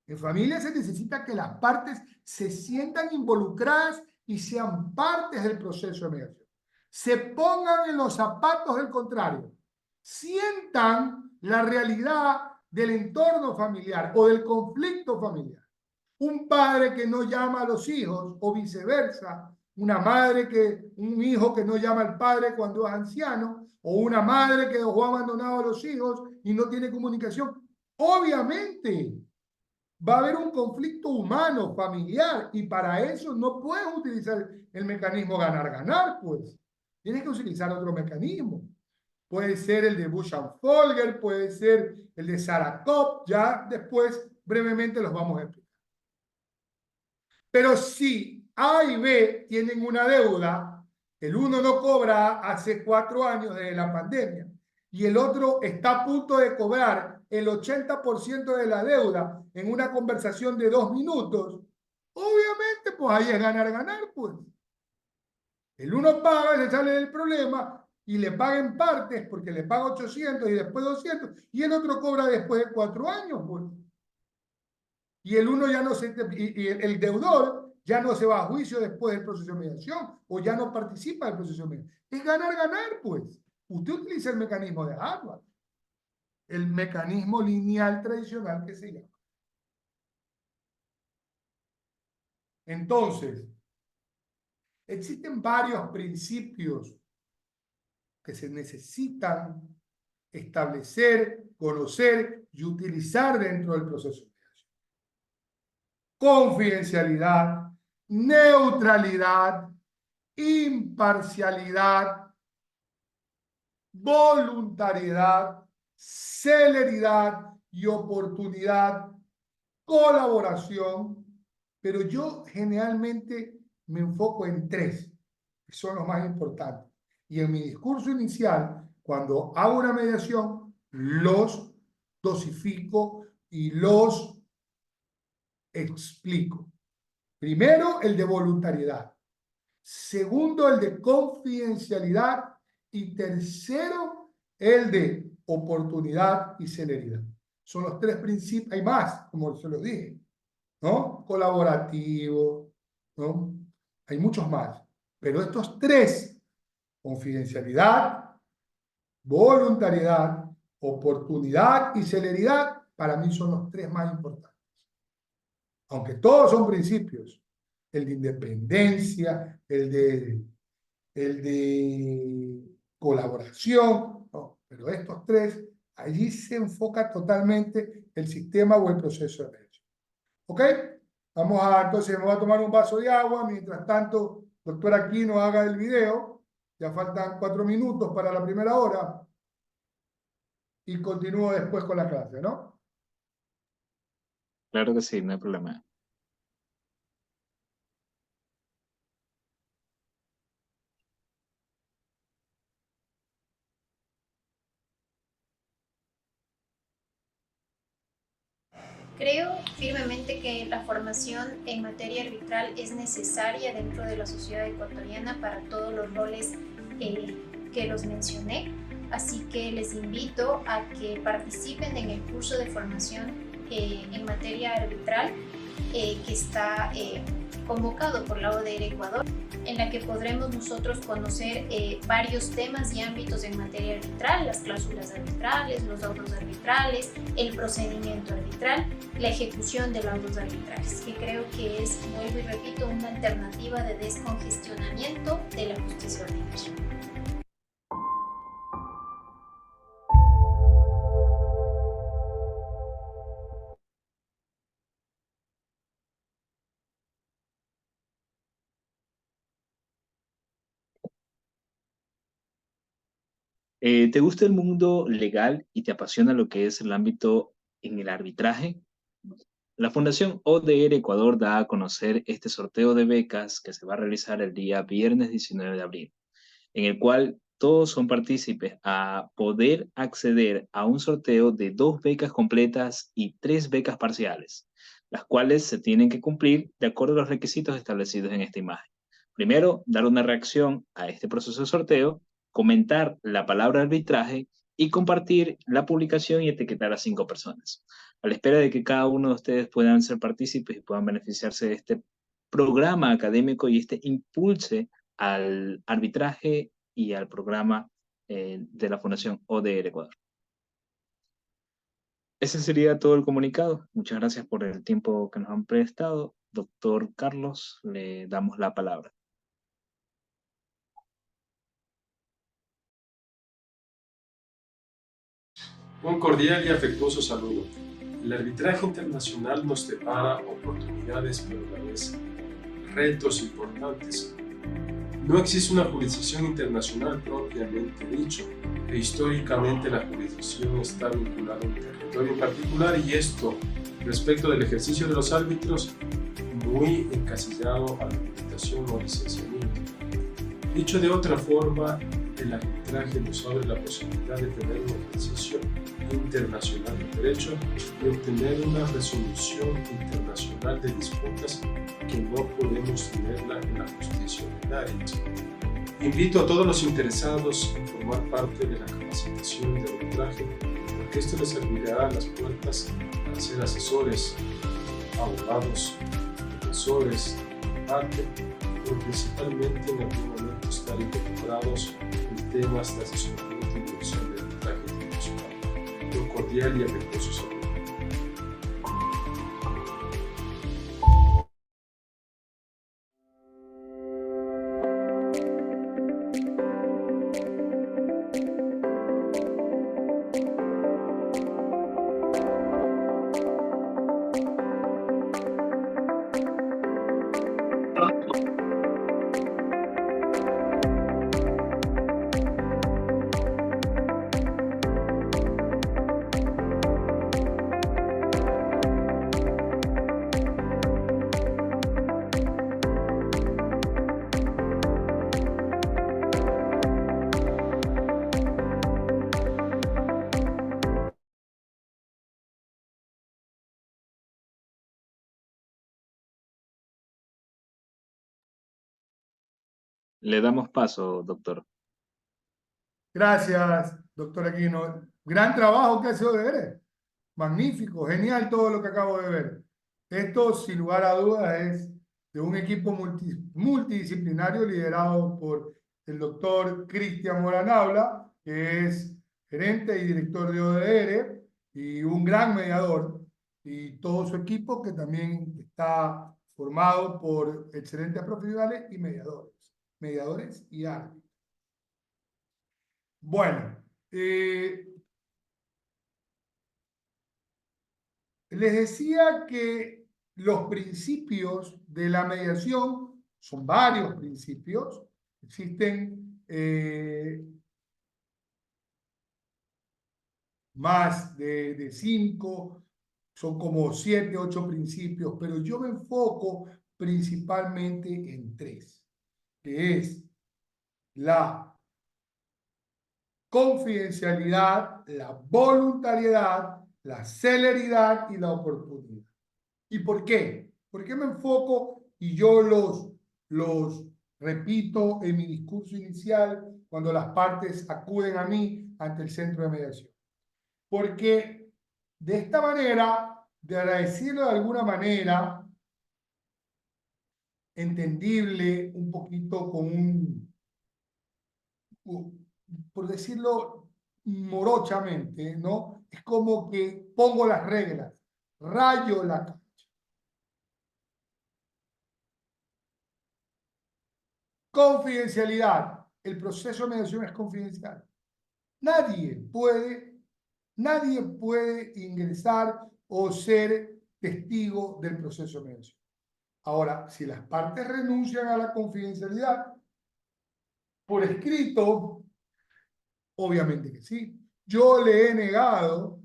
En familia se necesita que las partes se sientan involucradas y sean partes del proceso de mediación. Se pongan en los zapatos del contrario. Sientan la realidad del entorno familiar o del conflicto familiar. Un padre que no llama a los hijos o viceversa, un hijo que no llama al padre cuando es anciano, o una madre que dejó abandonado a los hijos y no tiene comunicación. Obviamente va a haber un conflicto humano, familiar, y para eso no puedes utilizar el mecanismo ganar-ganar, pues. Tienes que utilizar otro mecanismo. Puede ser el de Bush and Folger, puede ser el de Sarakov, ya después brevemente los vamos a explicar. Pero si A y B tienen una deuda, el uno no cobra hace 4 años desde la pandemia y el otro está a punto de cobrar el 80% de la deuda en una conversación de 2 minutos, obviamente, pues ahí es ganar, pues. El uno paga, se sale del problema y le paga en partes porque le paga 800 y después 200 y el otro cobra después de 4 años, pues. Y el uno ya no se, y el deudor ya no se va a juicio después del proceso de mediación o ya no participa del proceso de mediación. Es ganar, pues. Usted utiliza el mecanismo de Harvard, el mecanismo lineal tradicional que se llama. Entonces, existen varios principios que se necesitan establecer, conocer y utilizar dentro del proceso de mediación. Confidencialidad, neutralidad, imparcialidad, voluntariedad, celeridad y oportunidad, colaboración, pero yo generalmente me enfoco en 3, que son los más importantes. Y en mi discurso inicial, cuando hago una mediación, los dosifico y los explico. Primero, el de voluntariedad. Segundo, el de confidencialidad. Y tercero, el de oportunidad y celeridad. Son los 3 principios. Hay más, como se los dije, ¿no? Colaborativo, ¿no? Hay muchos más. Pero estos 3, confidencialidad, voluntariedad, oportunidad y celeridad, para mí son los 3 más importantes. Aunque todos son principios. El de independencia, el de colaboración, no, pero estos 3, allí se enfoca totalmente el sistema o el proceso de mediación. ¿Ok? Entonces me voy a tomar un vaso de agua, mientras tanto, doctor Aquino haga el video, ya faltan 4 minutos para la primera hora, y continúo después con la clase, ¿no? Claro que sí, no hay problema. Creo firmemente que la formación en materia arbitral es necesaria dentro de la sociedad ecuatoriana para todos los roles que los mencioné. Así que les invito a que participen en el curso de formación en materia arbitral que está convocado por la ODR Ecuador, en la que podremos nosotros conocer varios temas y ámbitos en materia arbitral, las cláusulas arbitrales, los autos arbitrales, el procedimiento arbitral, la ejecución de laudos arbitrales, que creo que es, vuelvo y repito, una alternativa de descongestionamiento de la justicia ordinaria. ¿Te gusta el mundo legal y te apasiona lo que es el ámbito en el arbitraje? La Fundación ODR Ecuador da a conocer este sorteo de becas que se va a realizar el día viernes 19 de abril, en el cual todos son partícipes a poder acceder a un sorteo de 2 becas completas y 3 becas parciales, las cuales se tienen que cumplir de acuerdo a los requisitos establecidos en esta imagen. Primero, dar una reacción a este proceso de sorteo, comentar la palabra arbitraje y compartir la publicación y etiquetar a 5 personas. A la espera de que cada uno de ustedes puedan ser partícipes y puedan beneficiarse de este programa académico y este impulse al arbitraje y al programa de la Fundación ODR Ecuador. Ese sería todo el comunicado. Muchas gracias por el tiempo que nos han prestado. Doctor Carlos, le damos la palabra. Un cordial y afectuoso saludo. El arbitraje internacional nos depara oportunidades, pero a la vez retos importantes. No existe una jurisdicción internacional propiamente dicho, e históricamente la jurisdicción está vinculada a un territorio en particular, y esto, respecto del ejercicio de los árbitros, muy encasillado a la habilitación o licenciamiento. Dicho de otra forma, el arbitraje nos abre la posibilidad de tener un ejercicio internacional de derecho y obtener una resolución internacional de disputas que no podemos tenerla en la justicia ordinaria. Invito a todos los interesados en formar parte de la capacitación de arbitraje, porque esto les abrirá las puertas para ser asesores, abogados, profesores, parte, pero principalmente en algún momento estar involucrados en temas de asesoramiento y dirección de arbitraje internacional. Un cordial y afectuoso saludo. Le damos paso, doctor. Gracias, doctor Aquino. Gran trabajo que hace ODR. Magnífico, genial todo lo que acabo de ver. Esto, sin lugar a dudas, es de un equipo multidisciplinario liderado por el doctor Cristian Moranabla, que es gerente y director de ODR y un gran mediador, y todo su equipo que también está formado por excelentes profesionales y mediadores y árbitros. Bueno, les decía que los principios de la mediación son varios principios. Existen más de 5, son como 7, 8 principios, pero yo me enfoco principalmente en 3, que es la confidencialidad, la voluntariedad, la celeridad y la oportunidad. ¿Y por qué? ¿Por qué me enfoco y yo los repito en mi discurso inicial cuando las partes acuden a mí ante el centro de mediación? Porque de esta manera, de decirlo de alguna manera entendible, un poquito con por decirlo morochamente, ¿no? Es como que pongo las reglas, rayo la cancha. Confidencialidad. El proceso de mediación es confidencial. Nadie puede ingresar o ser testigo del proceso de mediación. Ahora, si las partes renuncian a la confidencialidad por escrito, obviamente que sí. Yo le he negado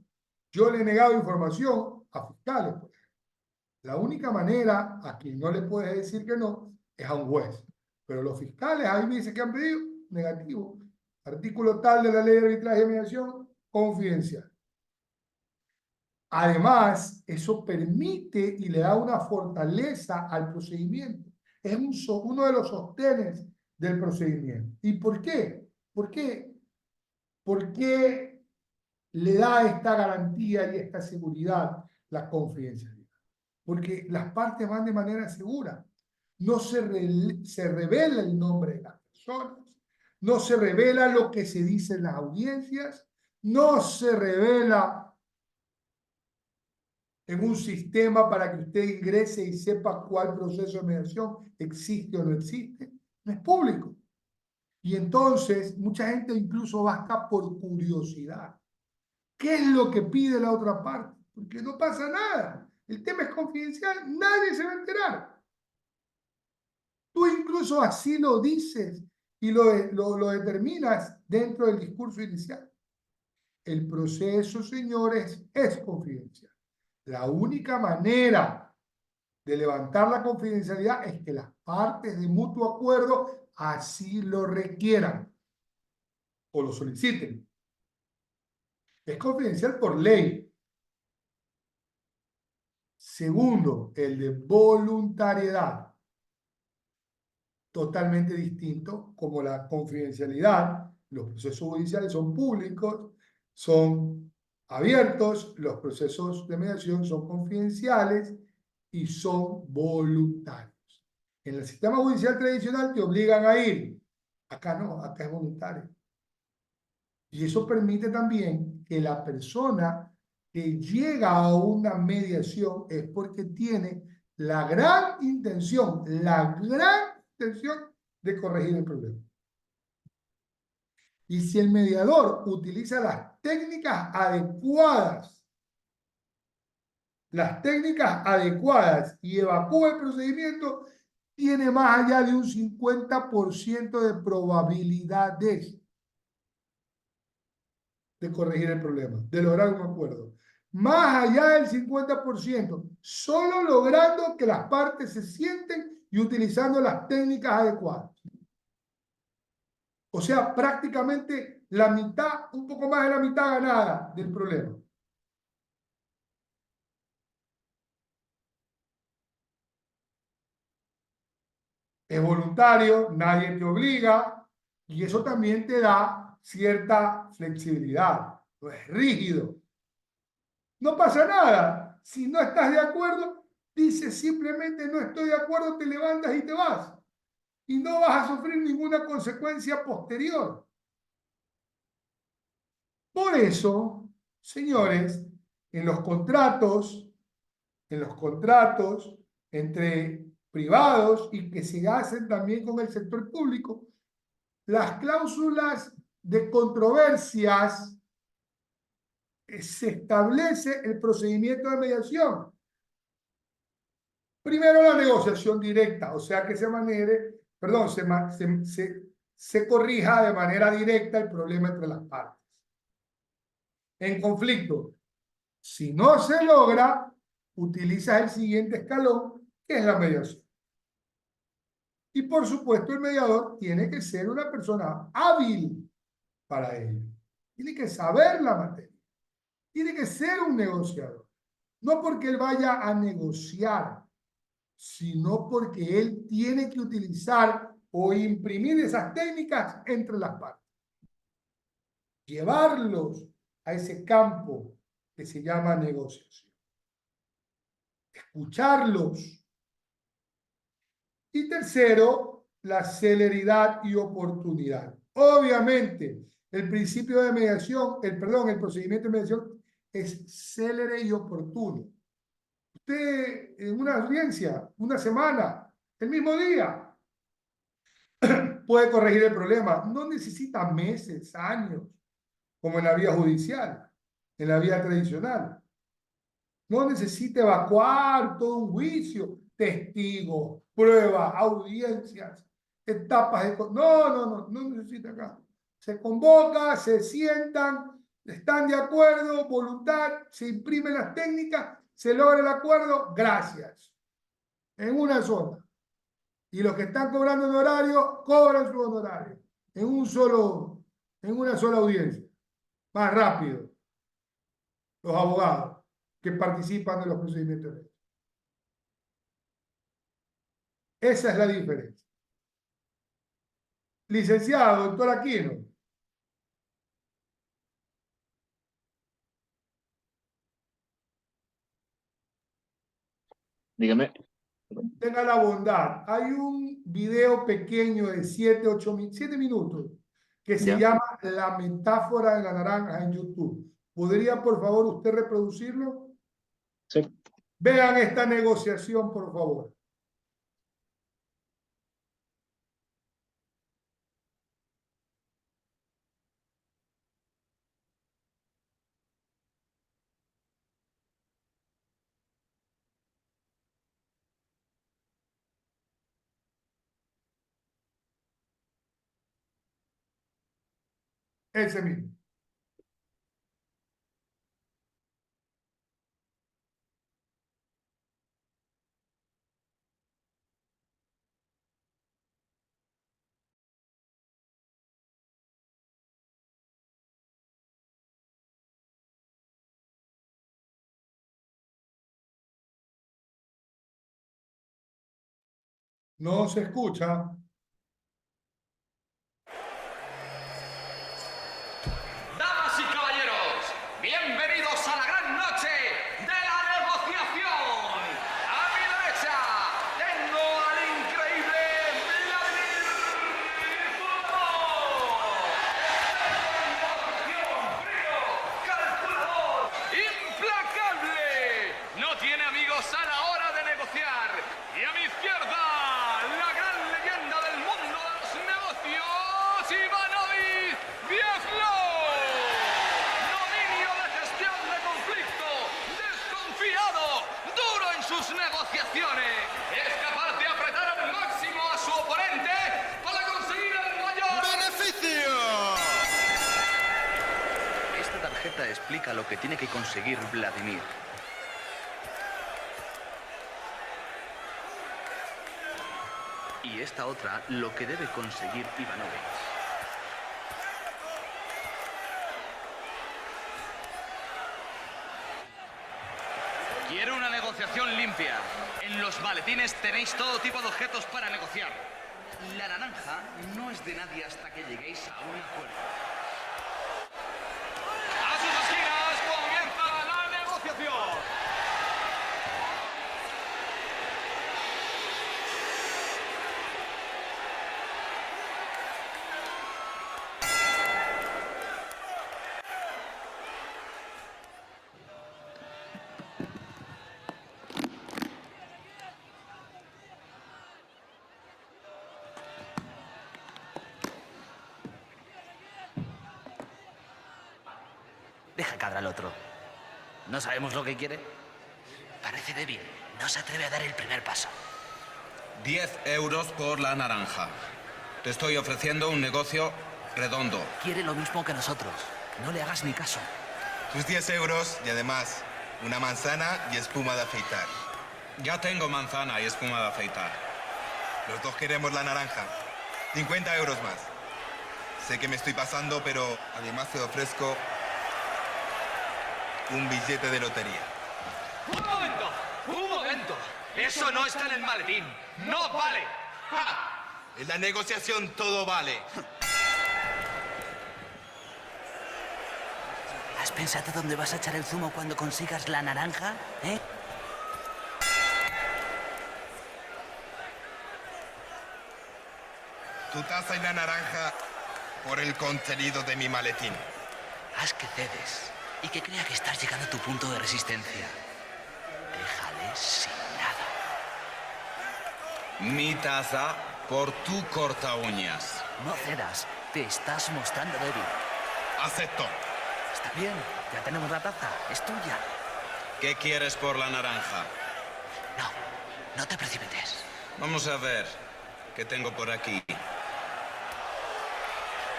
información a fiscales. La única manera a quien no le puedes decir que no es a un juez. Pero los fiscales, ahí me dicen que han pedido, negativo. Artículo tal de la ley de arbitraje y mediación, confidencial. Además, eso permite y le da una fortaleza al procedimiento. Es uno de los sostenes del procedimiento. ¿Y por qué? ¿Por qué? ¿Por qué le da esta garantía y esta seguridad la confidencialidad? Porque las partes van de manera segura. No se revela el nombre de las personas, no se revela lo que se dice en las audiencias, no se revela en un sistema para que usted ingrese y sepa cuál proceso de mediación existe o no existe. No es público. Y entonces mucha gente incluso va acá por curiosidad. ¿Qué es lo que pide la otra parte? Porque no pasa nada. El tema es confidencial, nadie se va a enterar. Tú incluso así lo dices y lo determinas dentro del discurso inicial. El proceso, señores, es confidencial. La única manera de levantar la confidencialidad es que las partes de mutuo acuerdo así lo requieran. o lo soliciten. Es confidencial por ley. Segundo, el de voluntariedad. Totalmente distinto, como la confidencialidad. Los procesos judiciales son públicos, son abiertos, los procesos de mediación son confidenciales y son voluntarios. En el sistema judicial tradicional te obligan a ir. Acá no, acá es voluntario. Y eso permite también que la persona que llega a una mediación es porque tiene la gran intención de corregir el problema. Y si el mediador utiliza las técnicas adecuadas y evacúa el procedimiento, tiene más allá de un 50% de probabilidades de corregir el problema, de lograr un acuerdo. Más allá del 50%, solo logrando que las partes se sienten y utilizando las técnicas adecuadas. O sea, prácticamente la mitad, un poco más de la mitad ganada del problema. Es voluntario, nadie te obliga y eso también te da cierta flexibilidad. No es rígido. No pasa nada. Si no estás de acuerdo, dices simplemente no estoy de acuerdo, te levantas y te vas. Y no vas a sufrir ninguna consecuencia posterior. Por eso, señores, en los contratos entre privados y que se hacen también con el sector público, las cláusulas de controversias se establece el procedimiento de mediación. Primero la negociación directa, o sea que se corrija de manera directa el problema entre las partes. En conflicto, si no se logra, utilizas el siguiente escalón, que es la mediación. Y por supuesto el mediador tiene que ser una persona hábil para ello. Tiene que saber la materia. Tiene que ser un negociador. No porque él vaya a negociar, sino porque él tiene que utilizar o imprimir esas técnicas entre las partes. Llevarlos a ese campo que se llama negociación. Escucharlos. Y tercero, la celeridad y oportunidad. Obviamente, el principio de mediación, el procedimiento de mediación es célere y oportuno. Usted en una audiencia, una semana, el mismo día, puede corregir el problema. No necesita meses, años, como en la vía judicial, en la vía tradicional. No necesita evacuar todo un juicio, testigos, pruebas, audiencias, etapas de... No necesita acá. Se convoca, se sientan, están de acuerdo, voluntad, se imprimen las técnicas, se logra el acuerdo, gracias. En una sola. Y los que están cobrando honorario, cobran su honorario. En una sola audiencia. Más rápido. Los abogados que participan de los procedimientos de ley. Esa es la diferencia. Licenciado, doctor Aquino. Dígame. Tenga la bondad. Hay un video pequeño de 7 minutos que se ¿Ya? llama La metáfora de la naranja en YouTube. ¿Podría, por favor, usted reproducirlo? Sí. Vean esta negociación, por favor. Ese mismo. No se escucha. Damas y caballeros, bienvenidos a la gran noche de la negociación. A mi derecha tengo al increíble Vladimir Putin. Frío, calculador, implacable. No tiene amigos a la hora de negociar. Y a mi izquierda, la gran leyenda del mundo de los negocios, Ivanovic Viezlo. Dominio de gestión de conflicto, desconfiado, duro en sus negociaciones. Es capaz de apretar al máximo a su oponente para conseguir el mayor beneficio. Esta tarjeta explica lo que tiene que conseguir Vladimir. Y esta otra, lo que debe conseguir Ivanovic. Quiero una negociación limpia. En los maletines tenéis todo tipo de objetos para negociar. La naranja no es de nadie hasta que lleguéis a un acuerdo. A sus esquinas comienza la negociación. Deja cabra al otro. ¿No sabemos lo que quiere? Parece débil. No se atreve a dar el primer paso. 10 euros por la naranja. Te estoy ofreciendo un negocio redondo. Quiere lo mismo que nosotros. No le hagas ni caso. Tus 10 euros y además una manzana y espuma de afeitar. Ya tengo manzana y espuma de afeitar. Los dos queremos la naranja. 50 euros más. Sé que me estoy pasando, pero además te ofrezco un billete de lotería. ¡Un momento! ¡Un momento! ¡Eso no está en el maletín! ¡No vale! ¡Ja! En la negociación todo vale. ¿Has pensado dónde vas a echar el zumo cuando consigas la naranja? ¿Eh? Tu taza y la naranja por el contenido de mi maletín. Haz que cedes y que crea que estás llegando a tu punto de resistencia. Déjale sin nada. Mi taza por tu corta uñas. No cedas, te estás mostrando débil. Acepto. Está bien, ya tenemos la taza, es tuya. ¿Qué quieres por la naranja? No, no te precipites. Vamos a ver qué tengo por aquí.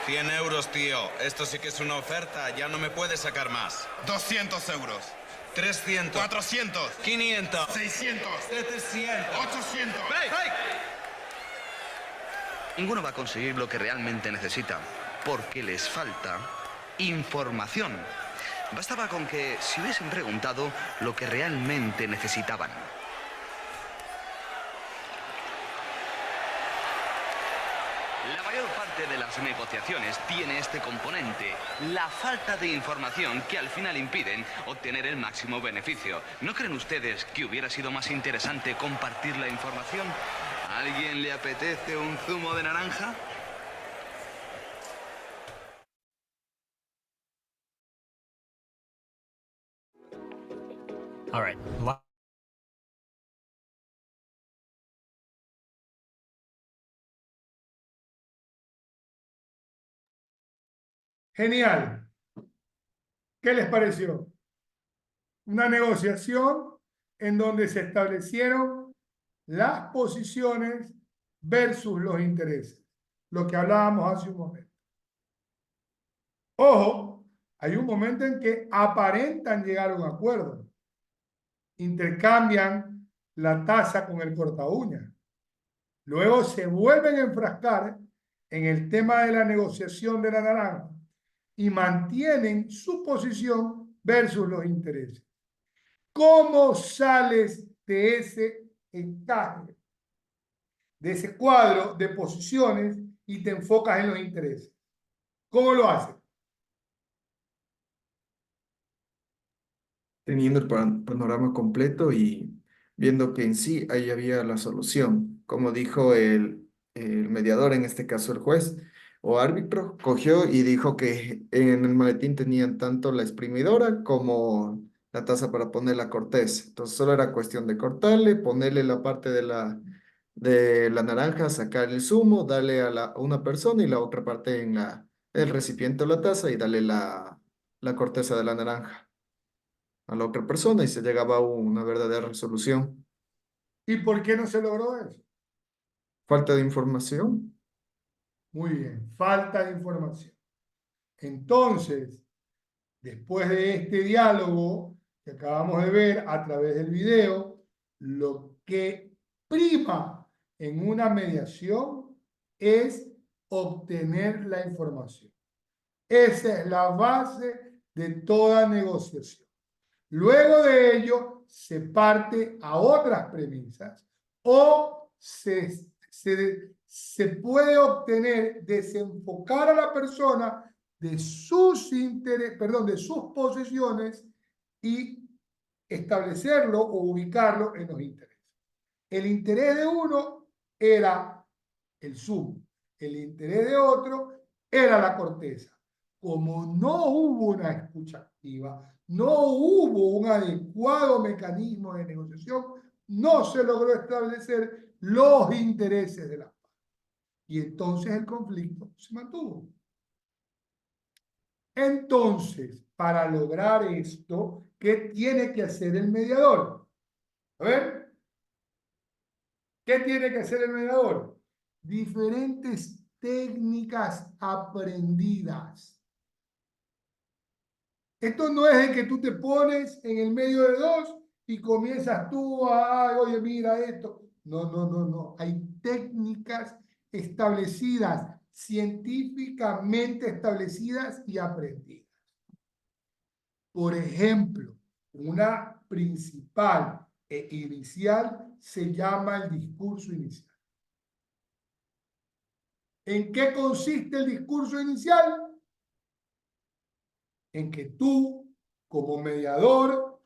100 euros, tío. Esto sí que es una oferta. Ya no me puedes sacar más. 200 euros. 300. 400. 500. 600. 700. 800. ¡Hey! ¡Hey! Ninguno va a conseguir lo que realmente necesita, porque les falta información. Bastaba con que se hubiesen preguntado lo que realmente necesitaban. La mayor parte de las negociaciones tiene este componente, la falta de información que al final impiden obtener el máximo beneficio. ¿No creen ustedes que hubiera sido más interesante compartir la información? ¿A alguien le apetece un zumo de naranja? All right. Genial. ¿Qué les pareció? Una negociación en donde se establecieron las posiciones versus los intereses, lo que hablábamos hace un momento. Ojo, hay un momento en que aparentan llegar a un acuerdo. Intercambian la taza con el corta uñas. Luego se vuelven a enfrascar en el tema de la negociación de la naranja y mantienen su posición versus los intereses. ¿Cómo sales de ese encaje? de ese cuadro de posiciones y te enfocas en los intereses. ¿Cómo lo haces? Teniendo el panorama completo y viendo que en sí ahí había la solución. Como dijo el mediador, en este caso el juez o árbitro, cogió y dijo que en el maletín tenían tanto la exprimidora como la taza para poner la corteza. Entonces solo era cuestión de cortarle, ponerle la parte de la naranja, sacar el zumo, darle a una persona y la otra parte en el recipiente o la taza y darle la corteza de la naranja a la otra persona y se llegaba a una verdadera resolución. ¿Y por qué no se logró eso? Falta de información. Muy bien, falta de información. Entonces, después de este diálogo que acabamos de ver a través del video, lo que prima en una mediación es obtener la información. Esa es la base de toda negociación. Luego de ello, se parte a otras premisas o se puede obtener desenfocar a la persona de sus de sus posesiones y establecerlo o ubicarlo en los intereses. El interés de uno era el zumo, el interés de otro era la corteza. Como no hubo una escucha activa, no hubo un adecuado mecanismo de negociación, no se logró establecer los intereses de las partes. Y entonces el conflicto se mantuvo. Entonces, para lograr esto, ¿qué tiene que hacer el mediador? A ver, ¿qué tiene que hacer el mediador? Diferentes técnicas aprendidas. Esto no es de que tú te pones en el medio de dos y comienzas tú a, oye, mira esto. No, no, no, no. Hay técnicas establecidas, científicamente establecidas y aprendidas. Por ejemplo, una principal e inicial se llama el discurso inicial. ¿En qué consiste el discurso inicial? En que tú, como mediador,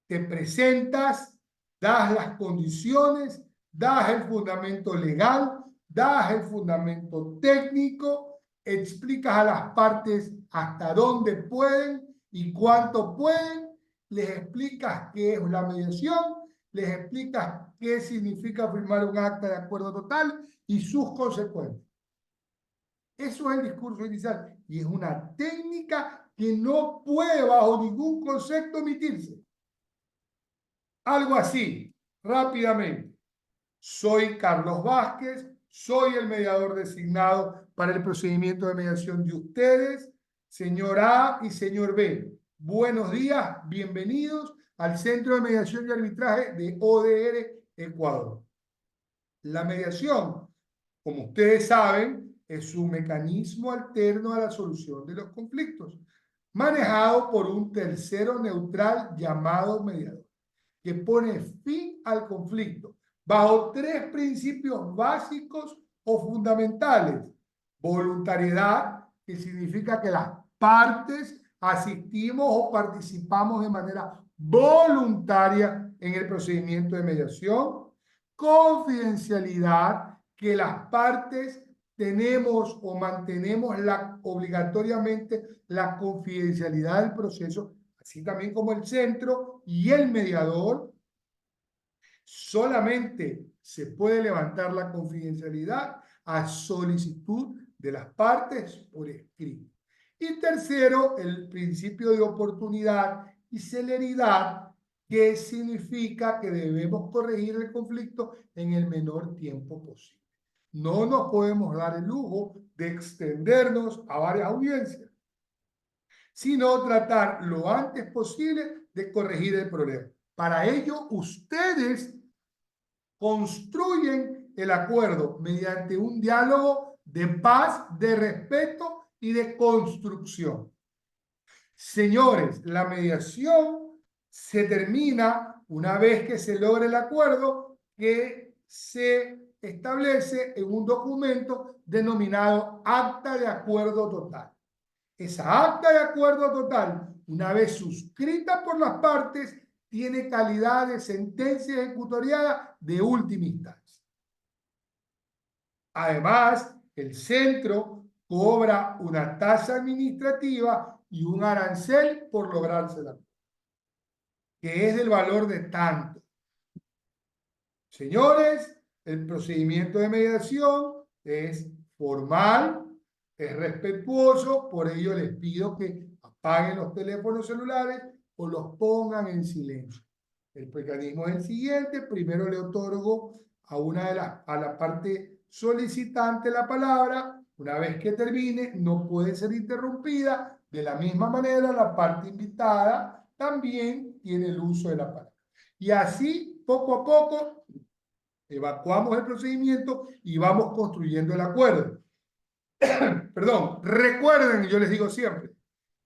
te presentas, das las condiciones, das el fundamento legal, das el fundamento técnico, explicas a las partes hasta dónde pueden y cuánto pueden, les explicas qué es la mediación, les explicas qué significa firmar un acta de acuerdo total y sus consecuencias. Eso es el discurso inicial y es una técnica que no puede bajo ningún concepto omitirse. Algo así, rápidamente. Soy Carlos Vázquez, soy el mediador designado para el procedimiento de mediación de ustedes, señor A y señor B. Buenos días, bienvenidos al Centro de Mediación y Arbitraje de ODR Ecuador. La mediación, como ustedes saben, es un mecanismo alterno a la solución de los conflictos, manejado por un tercero neutral llamado mediador, que pone fin al conflicto bajo tres principios básicos o fundamentales. Voluntariedad, que significa que las partes asistimos o participamos de manera voluntaria en el procedimiento de mediación. Confidencialidad, que las partes tenemos o mantenemos obligatoriamente la confidencialidad del proceso, así también como el centro y el mediador. Solamente se puede levantar la confidencialidad a solicitud de las partes por escrito. Y tercero, el principio de oportunidad y celeridad, que significa que debemos corregir el conflicto en el menor tiempo posible. No nos podemos dar el lujo de extendernos a varias audiencias, sino tratar lo antes posible de corregir el problema. Para ello, ustedes construyen el acuerdo mediante un diálogo de paz, de respeto y de construcción. Señores, la mediación se termina una vez que se logre el acuerdo, que se establece en un documento denominado Acta de Acuerdo Total. Esa acta de acuerdo total, una vez suscrita por las partes, tiene calidad de sentencia ejecutoriada de última instancia. Además, el centro cobra una tasa administrativa y un arancel por lograrse que es del valor de tanto. Señores, el procedimiento de mediación es formal, es respetuoso, por ello les pido que apaguen los teléfonos celulares o los pongan en silencio. El mecanismo es el siguiente: primero le otorgo a la parte solicitante la palabra. Una vez que termine, no puede ser interrumpida. De la misma manera, la parte invitada también tiene el uso de la palabra. Y así, poco a poco, evacuamos el procedimiento y vamos construyendo el acuerdo. Perdón, recuerden, yo les digo siempre,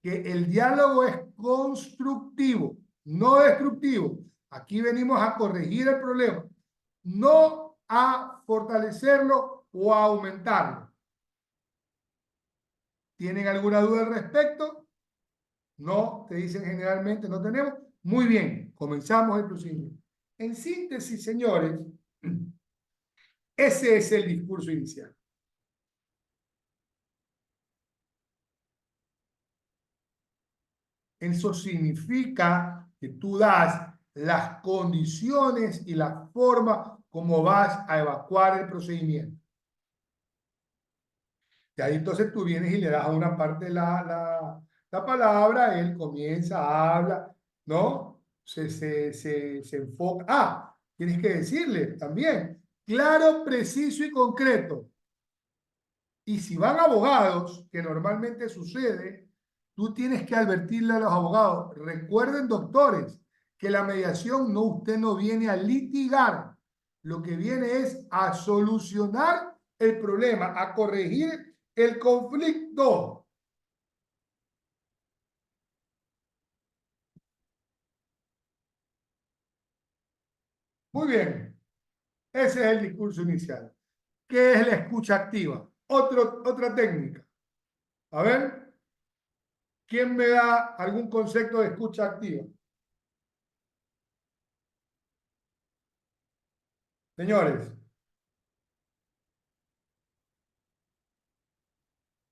que el diálogo es constructivo, no destructivo. Aquí venimos a corregir el problema, no a fortalecerlo o a aumentarlo. ¿Tienen alguna duda al respecto? No, te dicen generalmente no tenemos. Muy bien, comenzamos el procedimiento. En síntesis, señores, ese es el discurso inicial. Eso significa que tú das las condiciones y la forma como vas a evacuar el procedimiento. Y ahí entonces tú vienes y le das a una parte la palabra, él comienza, habla, ¿no? Se enfoca. Ah, tienes que decirle también, claro, preciso y concreto. Y si van abogados, que normalmente sucede, tú tienes que advertirle a los abogados. Recuerden, doctores, que la mediación usted no viene a litigar. Lo que viene es a solucionar el problema, a corregir el conflicto. Muy bien. Ese es el discurso inicial. ¿Qué es la escucha activa? Otra técnica. A ver, ¿quién me da algún concepto de escucha activa? Señores.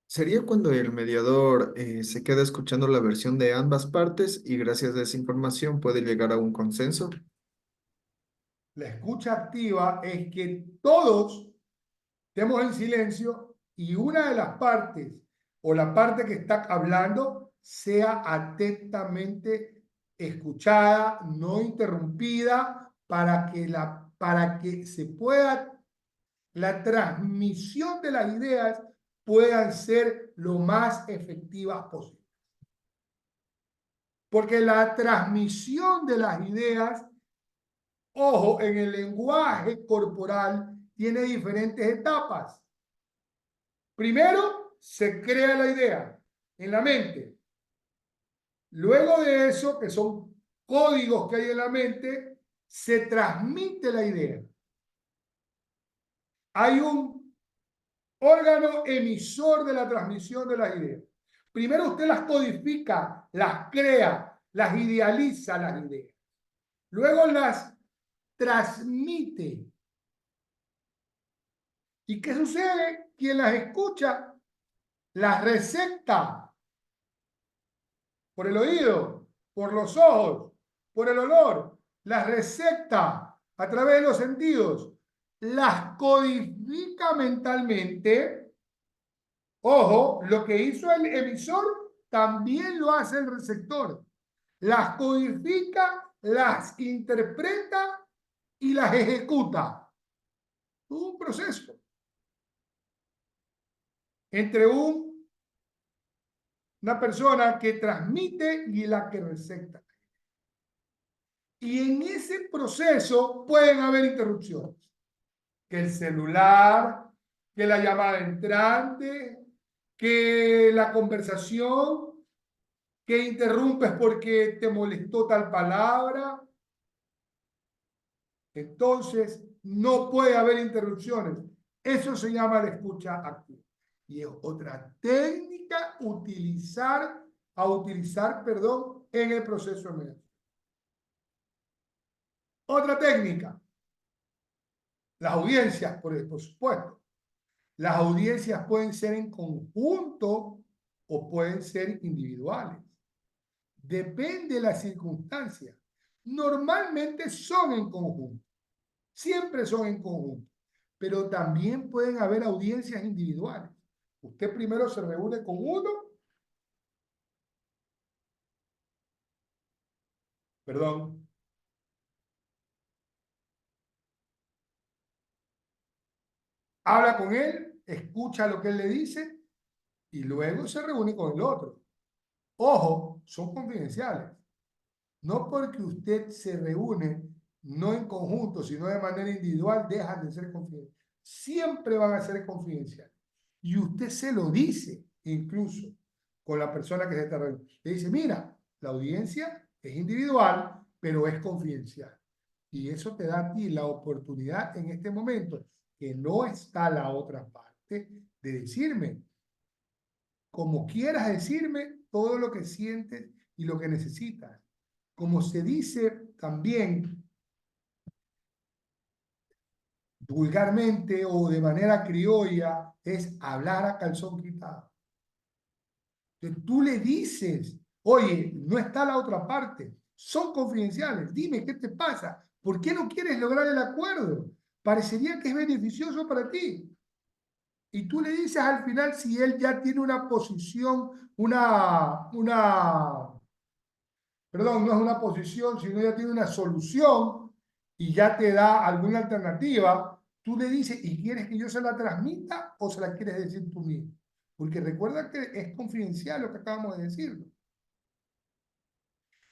Sería cuando el mediador se queda escuchando la versión de ambas partes y gracias a esa información puede llegar a un consenso. La escucha activa es que todos estemos en silencio y una de las partes o la parte que está hablando sea atentamente escuchada, no interrumpida, para que se pueda, la transmisión de las ideas puedan ser lo más efectivas posible. Porque la transmisión de las ideas, ojo, en el lenguaje corporal tiene diferentes etapas. Primero, se crea la idea en la mente. Luego de eso, que son códigos que hay en la mente, se transmite la idea. Hay un órgano emisor de la transmisión de las ideas. Primero usted las codifica, las crea, las idealiza las ideas. Luego las transmite. ¿Y qué sucede? Quien las escucha, las recepta por el oído, por los ojos, por el olor, las recepta a través de los sentidos, las codifica mentalmente. Ojo, lo que hizo el emisor también lo hace el receptor. Las codifica, las interpreta y las ejecuta. Un proceso entre una persona que transmite y la que recepta. Y en ese proceso pueden haber interrupciones. Que el celular, que la llamada entrante, que la conversación, que interrumpes porque te molestó tal palabra. Entonces, no puede haber interrupciones. Eso se llama la escucha activa. Y es otra técnica a utilizar, perdón, en el proceso de mediación. Otra técnica. Las audiencias, por supuesto. Las audiencias pueden ser en conjunto o pueden ser individuales. Depende de la circunstancia. Normalmente son en conjunto. Siempre son en conjunto. Pero también pueden haber audiencias individuales. Usted primero se reúne con uno. Perdón. Habla con él, escucha lo que él le dice y luego se reúne con el otro. Ojo, son confidenciales. No porque usted se reúne, no en conjunto, sino de manera individual, dejan de ser confidenciales. Siempre van a ser confidenciales. Y usted se lo dice, incluso, con la persona que se está reuniendo. Le dice, mira, la audiencia es individual, pero es confidencial. Y eso te da a ti la oportunidad en este momento, que no está la otra parte, de decirme, como quieras decirme, todo lo que sientes y lo que necesitas. Como se dice también vulgarmente o de manera criolla, es hablar a calzón quitado. Entonces tú le dices, oye, no está la otra parte, son confidenciales, dime qué te pasa, ¿por qué no quieres lograr el acuerdo? Parecería que es beneficioso para ti. Y tú le dices al final si él ya tiene una posición, perdón, no es una posición, sino ya tiene una solución y ya te da alguna alternativa, tú le dices, ¿y quieres que yo se la transmita o se la quieres decir tú mismo? Porque recuerda que es confidencial lo que acabamos de decir.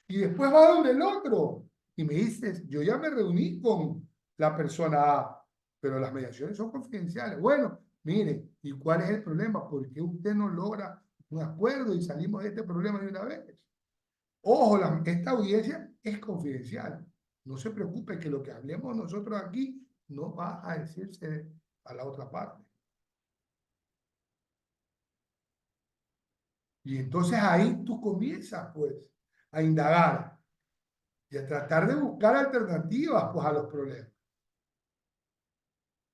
Y después va donde el otro y me dices, yo ya me reuní con la persona A, pero las mediaciones son confidenciales. Bueno, mire, ¿y cuál es el problema? ¿Por qué usted no logra un acuerdo y salimos de este problema de una vez? Ojo, esta audiencia es confidencial. No se preocupe que lo que hablemos nosotros aquí no va a decirse a la otra parte. Y entonces ahí tú comienzas, pues, a indagar y a tratar de buscar alternativas, pues, a los problemas.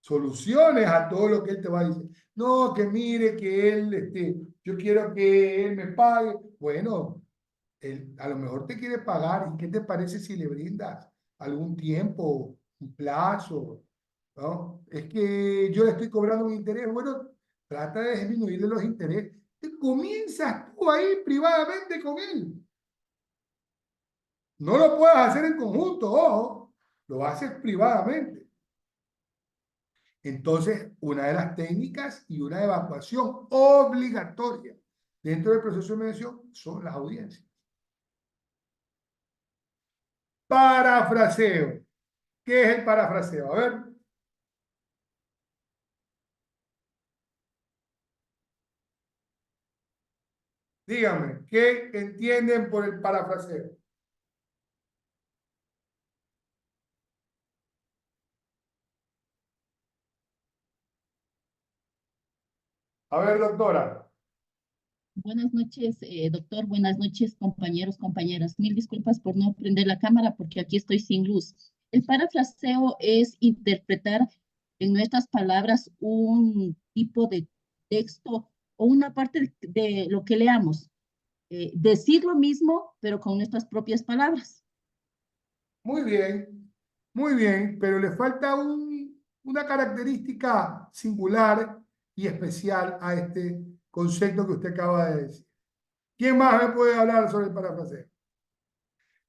Soluciones a todo lo que él te va a decir. No, que mire, que él, yo quiero que él me pague. Bueno, él a lo mejor te quiere pagar. ¿Y qué te parece si le brindas algún tiempo, un plazo? ¿No? Es que yo le estoy cobrando un interés. Bueno, trata de disminuirle los intereses. Te comienzas tú ahí privadamente con él. No lo puedes hacer en conjunto, ojo. Lo haces privadamente. Entonces, una de las técnicas y una evacuación obligatoria dentro del proceso de mediación son las audiencias. Parafraseo. ¿Qué es el parafraseo? A ver. Díganme, ¿qué entienden por el parafraseo? A ver, doctora. Buenas noches, doctor. Buenas noches, compañeros, compañeras. Mil disculpas por no prender la cámara porque aquí estoy sin luz. El parafraseo es interpretar en nuestras palabras un tipo de texto o una parte de lo que leamos. Decir lo mismo, pero con nuestras propias palabras. Muy bien, pero le falta una característica singular y especial a este concepto que usted acaba de decir. ¿Quién más me puede hablar sobre el parafraseo?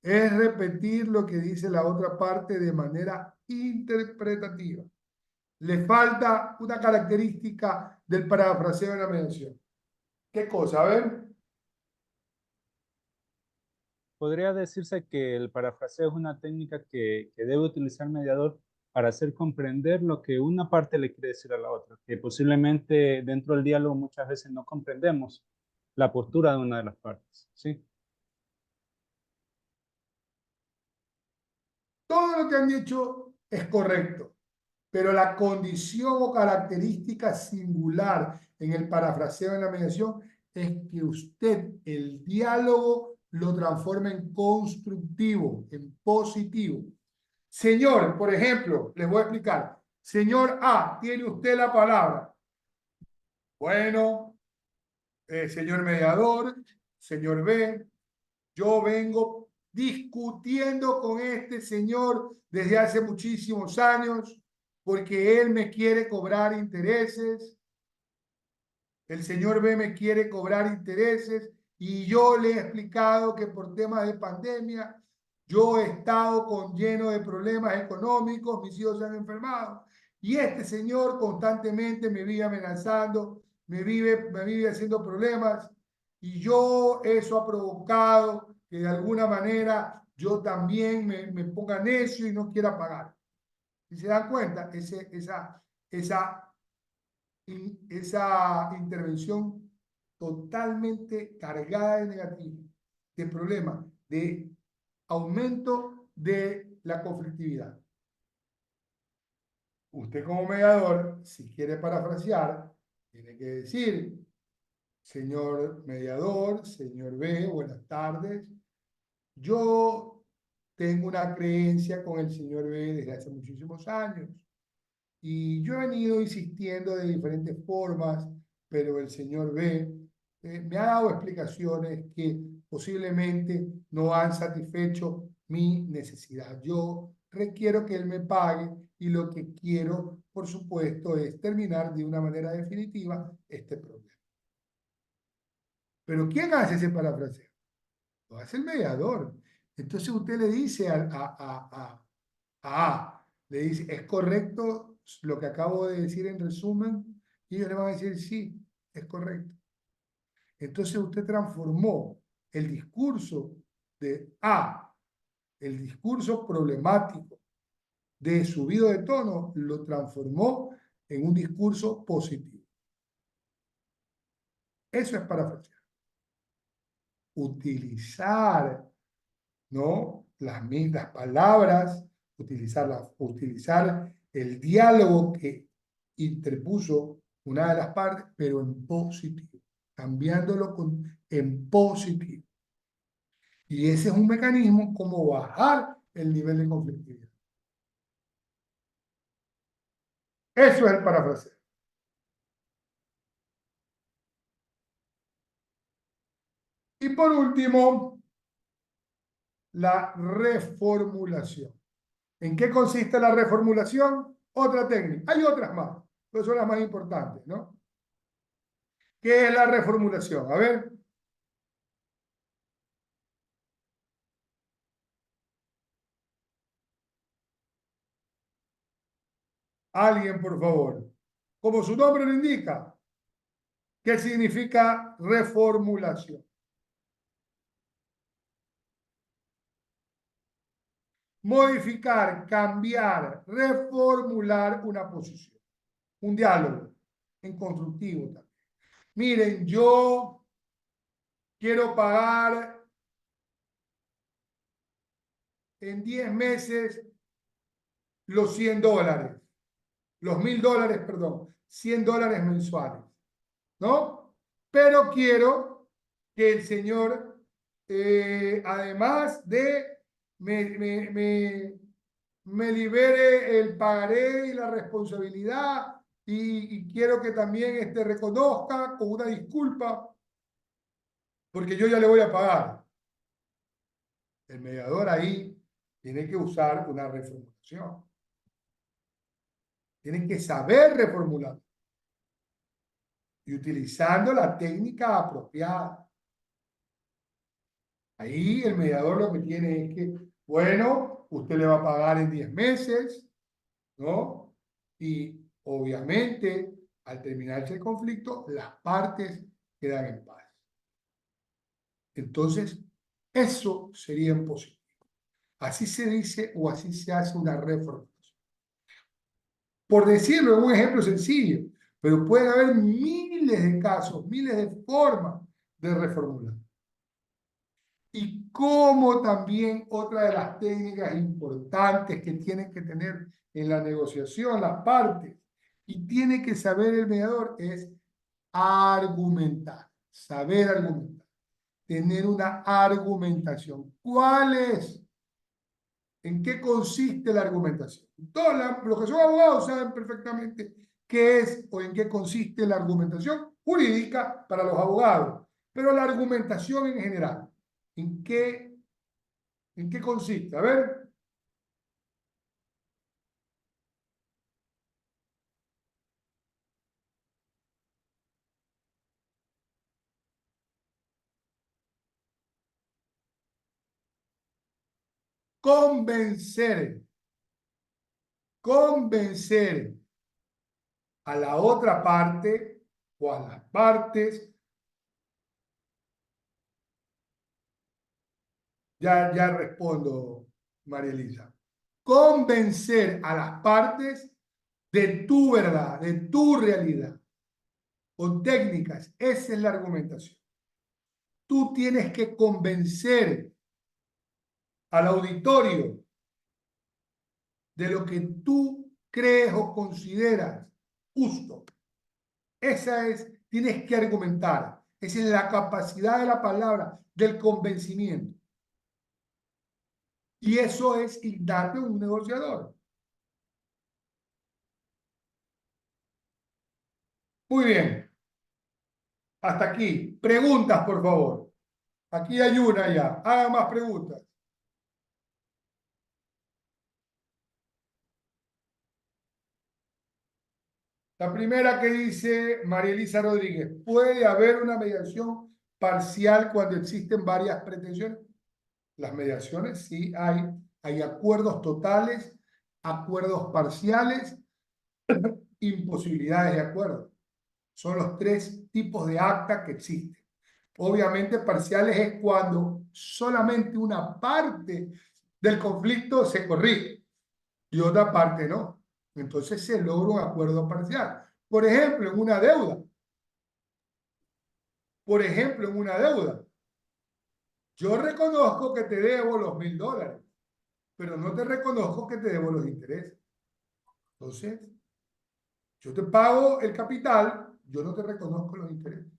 Es repetir lo que dice la otra parte de manera interpretativa. Le falta una característica del parafraseo en la mediación. ¿Qué cosa? A ver. Podría decirse que el parafraseo es una técnica que debe utilizar el mediador para hacer comprender lo que una parte le quiere decir a la otra, que posiblemente dentro del diálogo muchas veces no comprendemos la postura de una de las partes, ¿sí? Todo lo que han dicho es correcto. Pero la condición o característica singular en el parafraseo en la mediación es que usted el diálogo lo transforma en constructivo, en positivo. Señor, por ejemplo, les voy a explicar. Señor A, tiene usted la palabra. Bueno, señor mediador, señor B, yo vengo discutiendo con este señor desde hace muchísimos años porque él me quiere cobrar intereses. El señor B me quiere cobrar intereses y yo le he explicado que por temas de pandemia yo he estado lleno de problemas económicos, mis hijos se han enfermado y este señor constantemente me vive amenazando, me vive haciendo problemas y yo eso ha provocado que de alguna manera yo también me ponga necio y no quiera pagar. Si se dan cuenta, esa intervención totalmente cargada de negativo, de problema, de aumento de la conflictividad. Usted como mediador, si quiere parafrasear, tiene que decir, señor mediador, señor B, buenas tardes, yo tengo una creencia con el señor B desde hace muchísimos años. Y yo he venido insistiendo de diferentes formas, pero el señor B me ha dado explicaciones que posiblemente no han satisfecho mi necesidad. Yo requiero que él me pague y lo que quiero, por supuesto, es terminar de una manera definitiva este problema. Pero ¿quién hace ese parafraseo? Lo hace el mediador. Entonces usted le dice le dice, ¿es correcto lo que acabo de decir en resumen? Y ellos le van a decir, sí, es correcto. Entonces usted transformó el discurso de A, el discurso problemático de subido de tono, lo transformó en un discurso positivo. Eso es parafrasear. Utilizar, ¿no?, las palabras, utilizar el diálogo que interpuso una de las partes, pero en positivo, cambiándolo en positivo. Y ese es un mecanismo como bajar el nivel de conflictividad. Eso es el parafraseo. Y por último, la reformulación. ¿En qué consiste la reformulación? Otra técnica. Hay otras más, pero son las más importantes, ¿no? ¿Qué es la reformulación? A ver. Alguien, por favor. Como su nombre lo indica. ¿Qué significa reformulación? Modificar, cambiar, reformular una posición. Un diálogo en constructivo también. Miren, yo quiero pagar en 10 meses los $100, los $1000, perdón, $100 mensuales, ¿no? Pero quiero que el señor, además de me libere el pagaré y la responsabilidad y quiero que también reconozca con una disculpa porque yo ya le voy a pagar. El mediador ahí tiene que usar una reformulación. Tienen que saber reformular y utilizando la técnica apropiada. Ahí el mediador lo que tiene es que, bueno, usted le va a pagar en 10 meses, ¿no? Y obviamente, al terminarse el conflicto, las partes quedan en paz. Entonces, eso sería en positivo. Así se dice o así se hace una reformulación. Por decirlo, es un ejemplo sencillo, pero pueden haber miles de casos, miles de formas de reformular. Y como también otra de las técnicas importantes que tienen que tener en la negociación las partes y tiene que saber el mediador es argumentar, saber argumentar, tener una argumentación. ¿Cuál es? ¿En qué consiste la argumentación? Los que son abogados saben perfectamente qué es o en qué consiste la argumentación jurídica para los abogados, pero la argumentación en general, ¿en qué consiste? A ver. Convencer a la otra parte o a las partes. Ya respondo, María Elisa. Convencer a las partes de tu verdad, de tu realidad, con técnicas. Esa es la argumentación. Tú tienes que convencer al auditorio de lo que tú crees o consideras justo. Tienes que argumentar. Esa es la capacidad de la palabra, del convencimiento. Y eso es innato en un negociador. Muy bien. Hasta aquí. Preguntas, por favor. Aquí hay una ya. Hagan más preguntas. La primera que dice María Elisa Rodríguez. ¿Puede haber una mediación parcial cuando existen varias pretensiones? Las mediaciones sí hay. Hay acuerdos totales, acuerdos parciales, imposibilidades de acuerdo. Son los tres tipos de acta que existen. Obviamente parciales es cuando solamente una parte del conflicto se corrige y otra parte no. Entonces se logra un acuerdo parcial. Por ejemplo, en una deuda. Yo reconozco que te debo los $1000, pero no te reconozco que te debo los intereses. Entonces, yo te pago el capital, yo no te reconozco los intereses.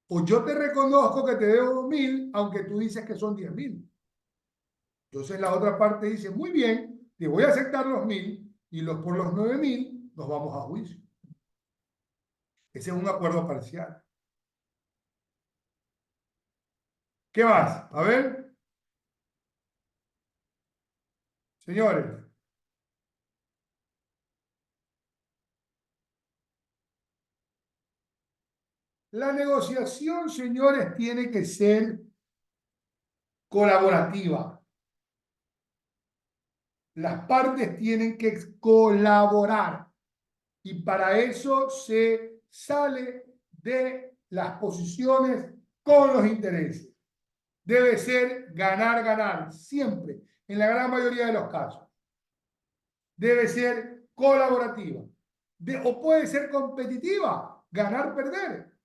O yo te reconozco que te debo 1000, aunque tú dices que son 10.000. Entonces la otra parte dice, muy bien, te voy a aceptar los 1000 y por los 9000 nos vamos a juicio. Ese es un acuerdo parcial. ¿Qué más? A ver. Señores. La negociación, señores, tiene que ser colaborativa. Las partes tienen que colaborar y para eso se sale de las posiciones con los intereses. Debe ser ganar, ganar, siempre, en la gran mayoría de los casos. Debe ser colaborativa. O puede ser competitiva, ganar, perder.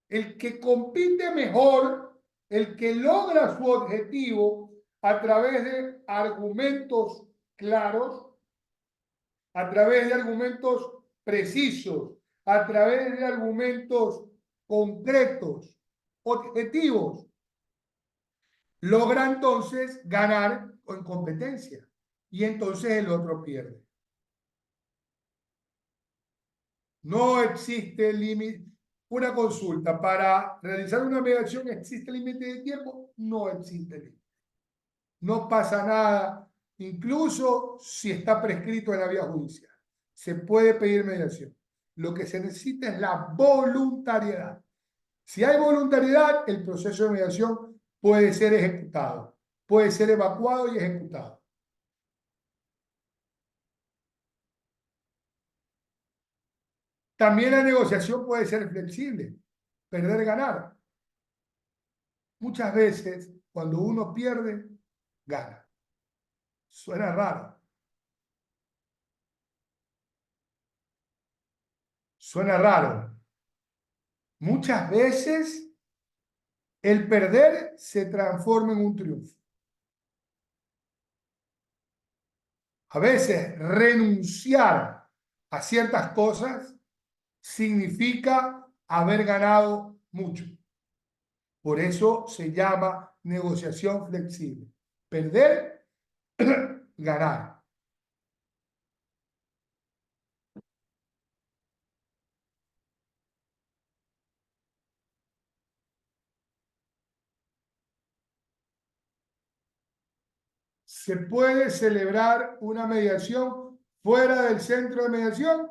El que compite mejor, el que logra su objetivo a través de argumentos claros, a través de argumentos precisos, a través de argumentos concretos, objetivos, logra entonces ganar en competencia y entonces el otro pierde. No existe límite. Una consulta, para realizar una mediación, ¿existe límite de tiempo? No existe límite. No pasa nada, incluso si está prescrito en la vía judicial. Se puede pedir mediación. Lo que se necesita es la voluntariedad. Si hay voluntariedad, el proceso de mediación puede ser ejecutado, puede ser evacuado y ejecutado. También la negociación puede ser flexible, perder, ganar. Muchas veces, cuando uno pierde, gana. Suena raro. Suena raro. Muchas veces el perder se transforma en un triunfo. A veces renunciar a ciertas cosas significa haber ganado mucho. Por eso se llama negociación flexible. Perder, ganar. ¿Se puede celebrar una mediación fuera del centro de mediación?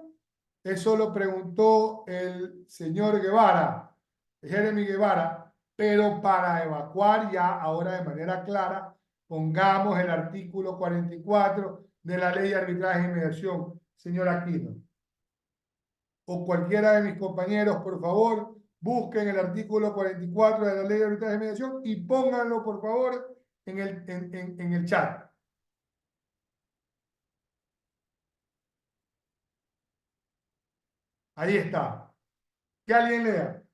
Eso lo preguntó el señor Guevara, Jeremy Guevara, pero para evacuar ya ahora de manera clara, pongamos el artículo 44 de la Ley de Arbitraje y Mediación, señor Aquino. O cualquiera de mis compañeros, por favor, busquen el artículo 44 de la Ley de Arbitraje y Mediación y pónganlo, por favor, en el chat. Ahí está. Que alguien lea.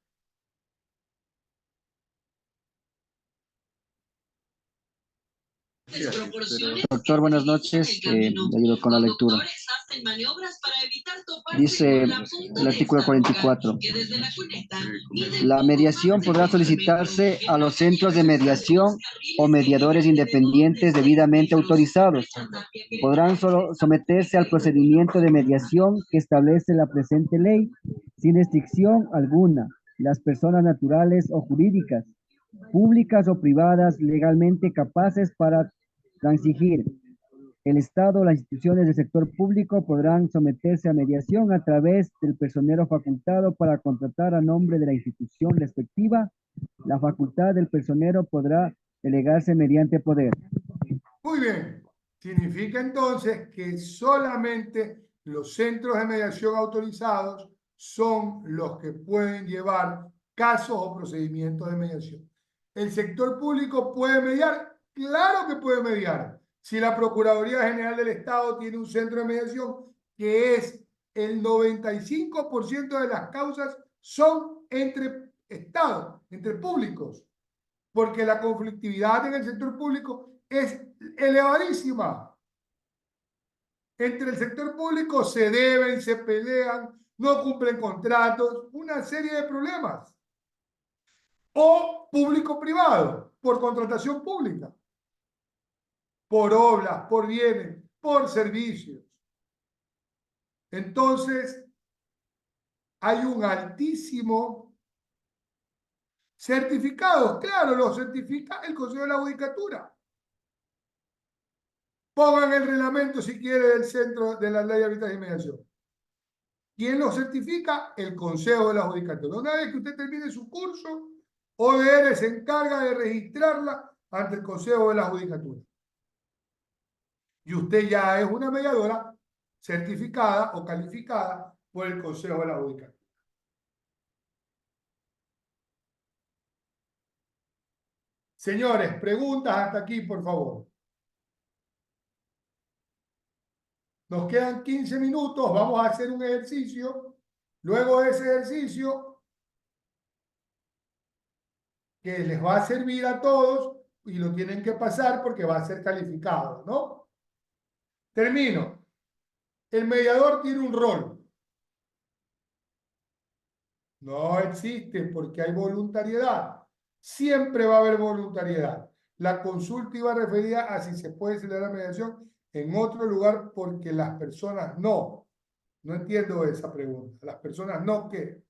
Doctor, buenas noches. Le ayudo con la lectura. Dice el artículo 44. La mediación podrá solicitarse a los centros de mediación o mediadores independientes debidamente autorizados. Podrán solo someterse al procedimiento de mediación que establece la presente ley, sin restricción alguna, las personas naturales o jurídicas, públicas o privadas legalmente capaces para transigir. El Estado o las instituciones del sector público podrán someterse a mediación a través del personero facultado para contratar a nombre de la institución respectiva. La facultad del personero podrá delegarse mediante poder. Muy bien. Significa entonces que solamente los centros de mediación autorizados son los que pueden llevar casos o procedimientos de mediación. ¿El sector público puede mediar? Claro que puede mediar. Si la Procuraduría General del Estado tiene un centro de mediación que es el 95% de las causas son entre Estados, entre públicos, porque la conflictividad en el sector público es elevadísima. Entre el sector público se deben, se pelean, no cumplen contratos, una serie de problemas. O público-privado, por contratación pública, por obras, por bienes, por servicios. Entonces, hay un altísimo certificado. Claro, lo certifica el Consejo de la Judicatura. Pongan el reglamento, si quiere, del Centro de la Ley de Arbitraje y Mediación. ¿Quién lo certifica? El Consejo de la Judicatura. Una vez que usted termine su curso, ODR se encarga de registrarla ante el Consejo de la Judicatura. Y usted ya es una mediadora certificada o calificada por el Consejo de la Judicatura. Señores, preguntas hasta aquí, por favor. Nos quedan 15 minutos, vamos a hacer un ejercicio. Luego de ese ejercicio, que les va a servir a todos y lo tienen que pasar porque va a ser calificado, ¿no? Termino. El mediador tiene un rol. No existe porque hay voluntariedad. Siempre va a haber voluntariedad. La consulta iba referida a si se puede celebrar la mediación en otro lugar porque las personas no. No entiendo esa pregunta. Las personas no, ¿qué?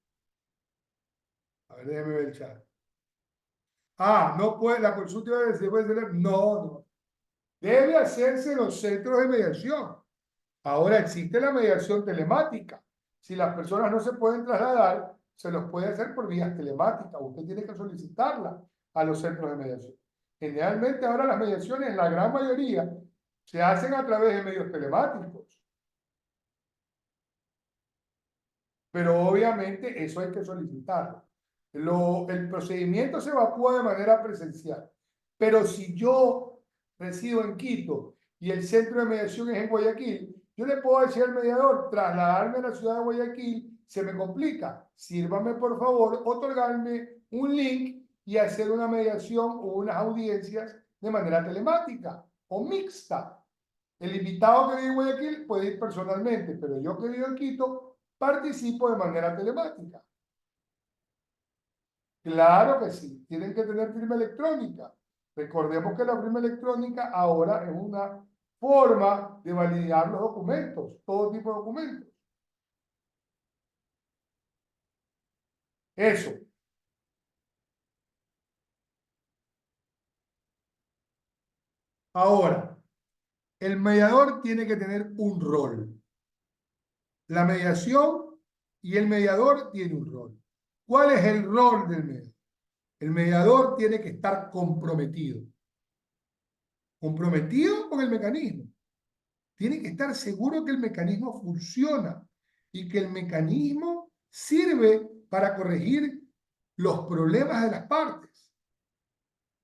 A ver, déjeme ver el chat. Ah, no puede, la consulta se puede celebrar. No, no. Debe hacerse en los centros de mediación. Ahora existe la mediación telemática. Si las personas no se pueden trasladar, se los puede hacer por vías telemáticas. Usted tiene que solicitarla a los centros de mediación. Generalmente ahora las mediaciones, la gran mayoría, se hacen a través de medios telemáticos. Pero obviamente eso hay que solicitarlo. El procedimiento se evacúa de manera presencial. Pero si yo resido en Quito y el centro de mediación es en Guayaquil, yo le puedo decir al mediador, trasladarme a la ciudad de Guayaquil, se me complica. Sírvame, por favor, otorgarme un link y hacer una mediación o unas audiencias de manera telemática o mixta. El invitado que vive en Guayaquil puede ir personalmente, pero yo que vivo en Quito participo de manera telemática. Claro que sí, tienen que tener firma electrónica. Recordemos que la firma electrónica ahora es una forma de validar los documentos, todo tipo de documentos. Eso. Ahora, el mediador tiene que tener un rol. La mediación y el mediador tienen un rol. ¿Cuál es el rol del mediador? El mediador tiene que estar comprometido. Comprometido con el mecanismo. Tiene que estar seguro que el mecanismo funciona y que el mecanismo sirve para corregir los problemas de las partes.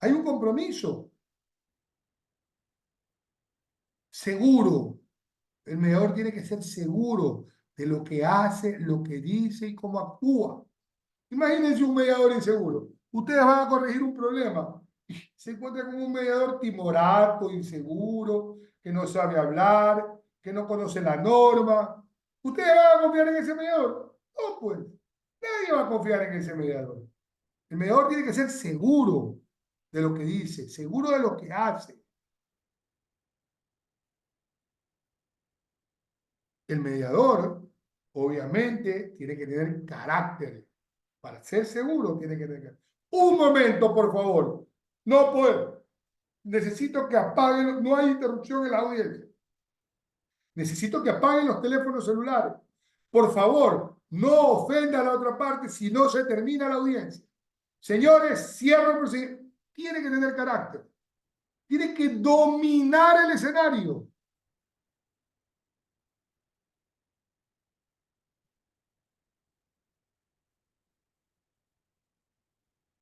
Hay un compromiso. Seguro. El mediador tiene que ser seguro de lo que hace, lo que dice y cómo actúa. Imagínense un mediador inseguro. Ustedes van a corregir un problema y se encuentran con un mediador timorato, inseguro, que no sabe hablar, que no conoce la norma. ¿Ustedes van a confiar en ese mediador? No, pues. Nadie va a confiar en ese mediador. El mediador tiene que ser seguro de lo que dice, seguro de lo que hace. El mediador, obviamente, tiene que tener carácter. Para ser seguro, tiene que tener. Un momento, por favor. No puedo. Necesito que apaguen. No hay interrupción en la audiencia. Necesito que apaguen los teléfonos celulares. Por favor, no ofenda a la otra parte si no se termina la audiencia. Señores, cierro el procedimiento. Tiene que tener carácter. Tiene que dominar el escenario.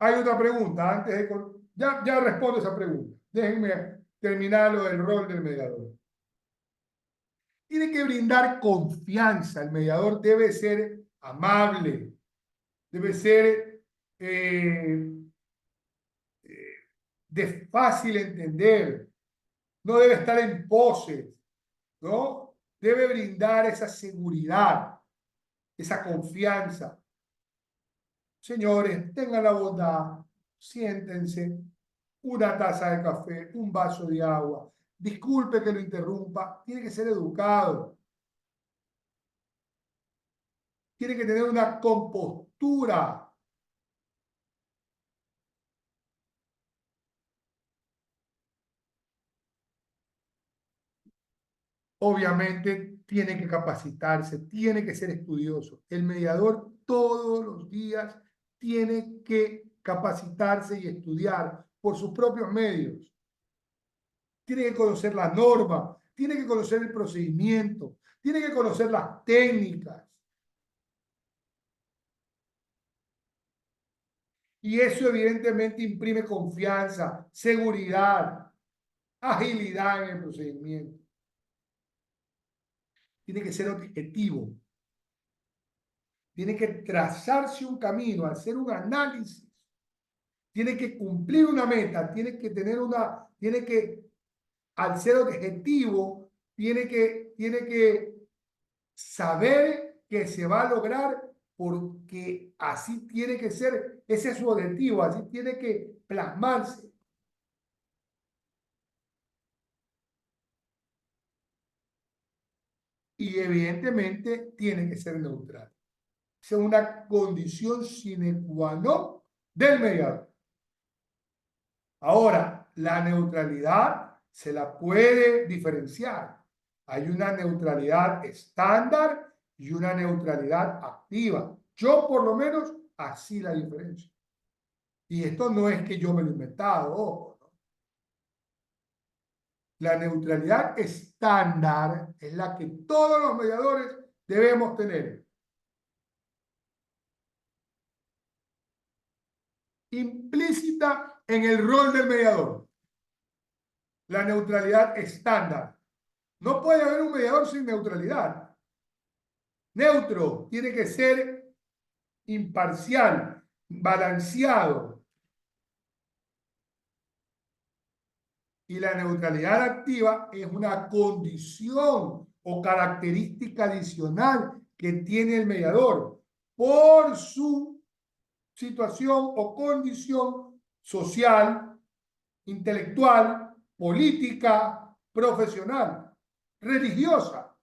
Hay otra pregunta antes de... Ya respondo esa pregunta. Déjenme terminar lo del rol del mediador. Tiene que brindar confianza. El mediador debe ser amable. Debe ser de fácil entender. No debe estar en poses, ¿no? Debe brindar esa seguridad, esa confianza. Señores, tengan la bondad, siéntense, una taza de café, un vaso de agua. Disculpe que lo interrumpa, tiene que ser educado. Tiene que tener una compostura. Obviamente tiene que capacitarse, tiene que ser estudioso. El mediador todos los días tiene que capacitarse y estudiar por sus propios medios. Tiene que conocer la norma, tiene que conocer el procedimiento, tiene que conocer las técnicas. Y eso evidentemente imprime confianza, seguridad, agilidad en el procedimiento. Tiene que ser objetivo. Tiene que trazarse un camino, hacer un análisis. Tiene que cumplir una meta, tiene que, al ser objetivo, tiene que saber que se va a lograr porque así tiene que ser, ese es su objetivo, así tiene que plasmarse. Y evidentemente tiene que ser neutral. Es una condición sine qua non del mediador. Ahora, la neutralidad se la puede diferenciar. Hay una neutralidad estándar y una neutralidad activa. Yo, por lo menos, así la diferencio. Y esto no es que yo me lo he inventado, ojo, ¿no? La neutralidad estándar es la que todos los mediadores debemos tener. Implícita en el rol del mediador. La neutralidad estándar. No puede haber un mediador sin neutralidad. Neutro tiene que ser imparcial, balanceado. Y la neutralidad activa es una condición o característica adicional que tiene el mediador por su situación o condición social, intelectual, política, profesional, religiosa.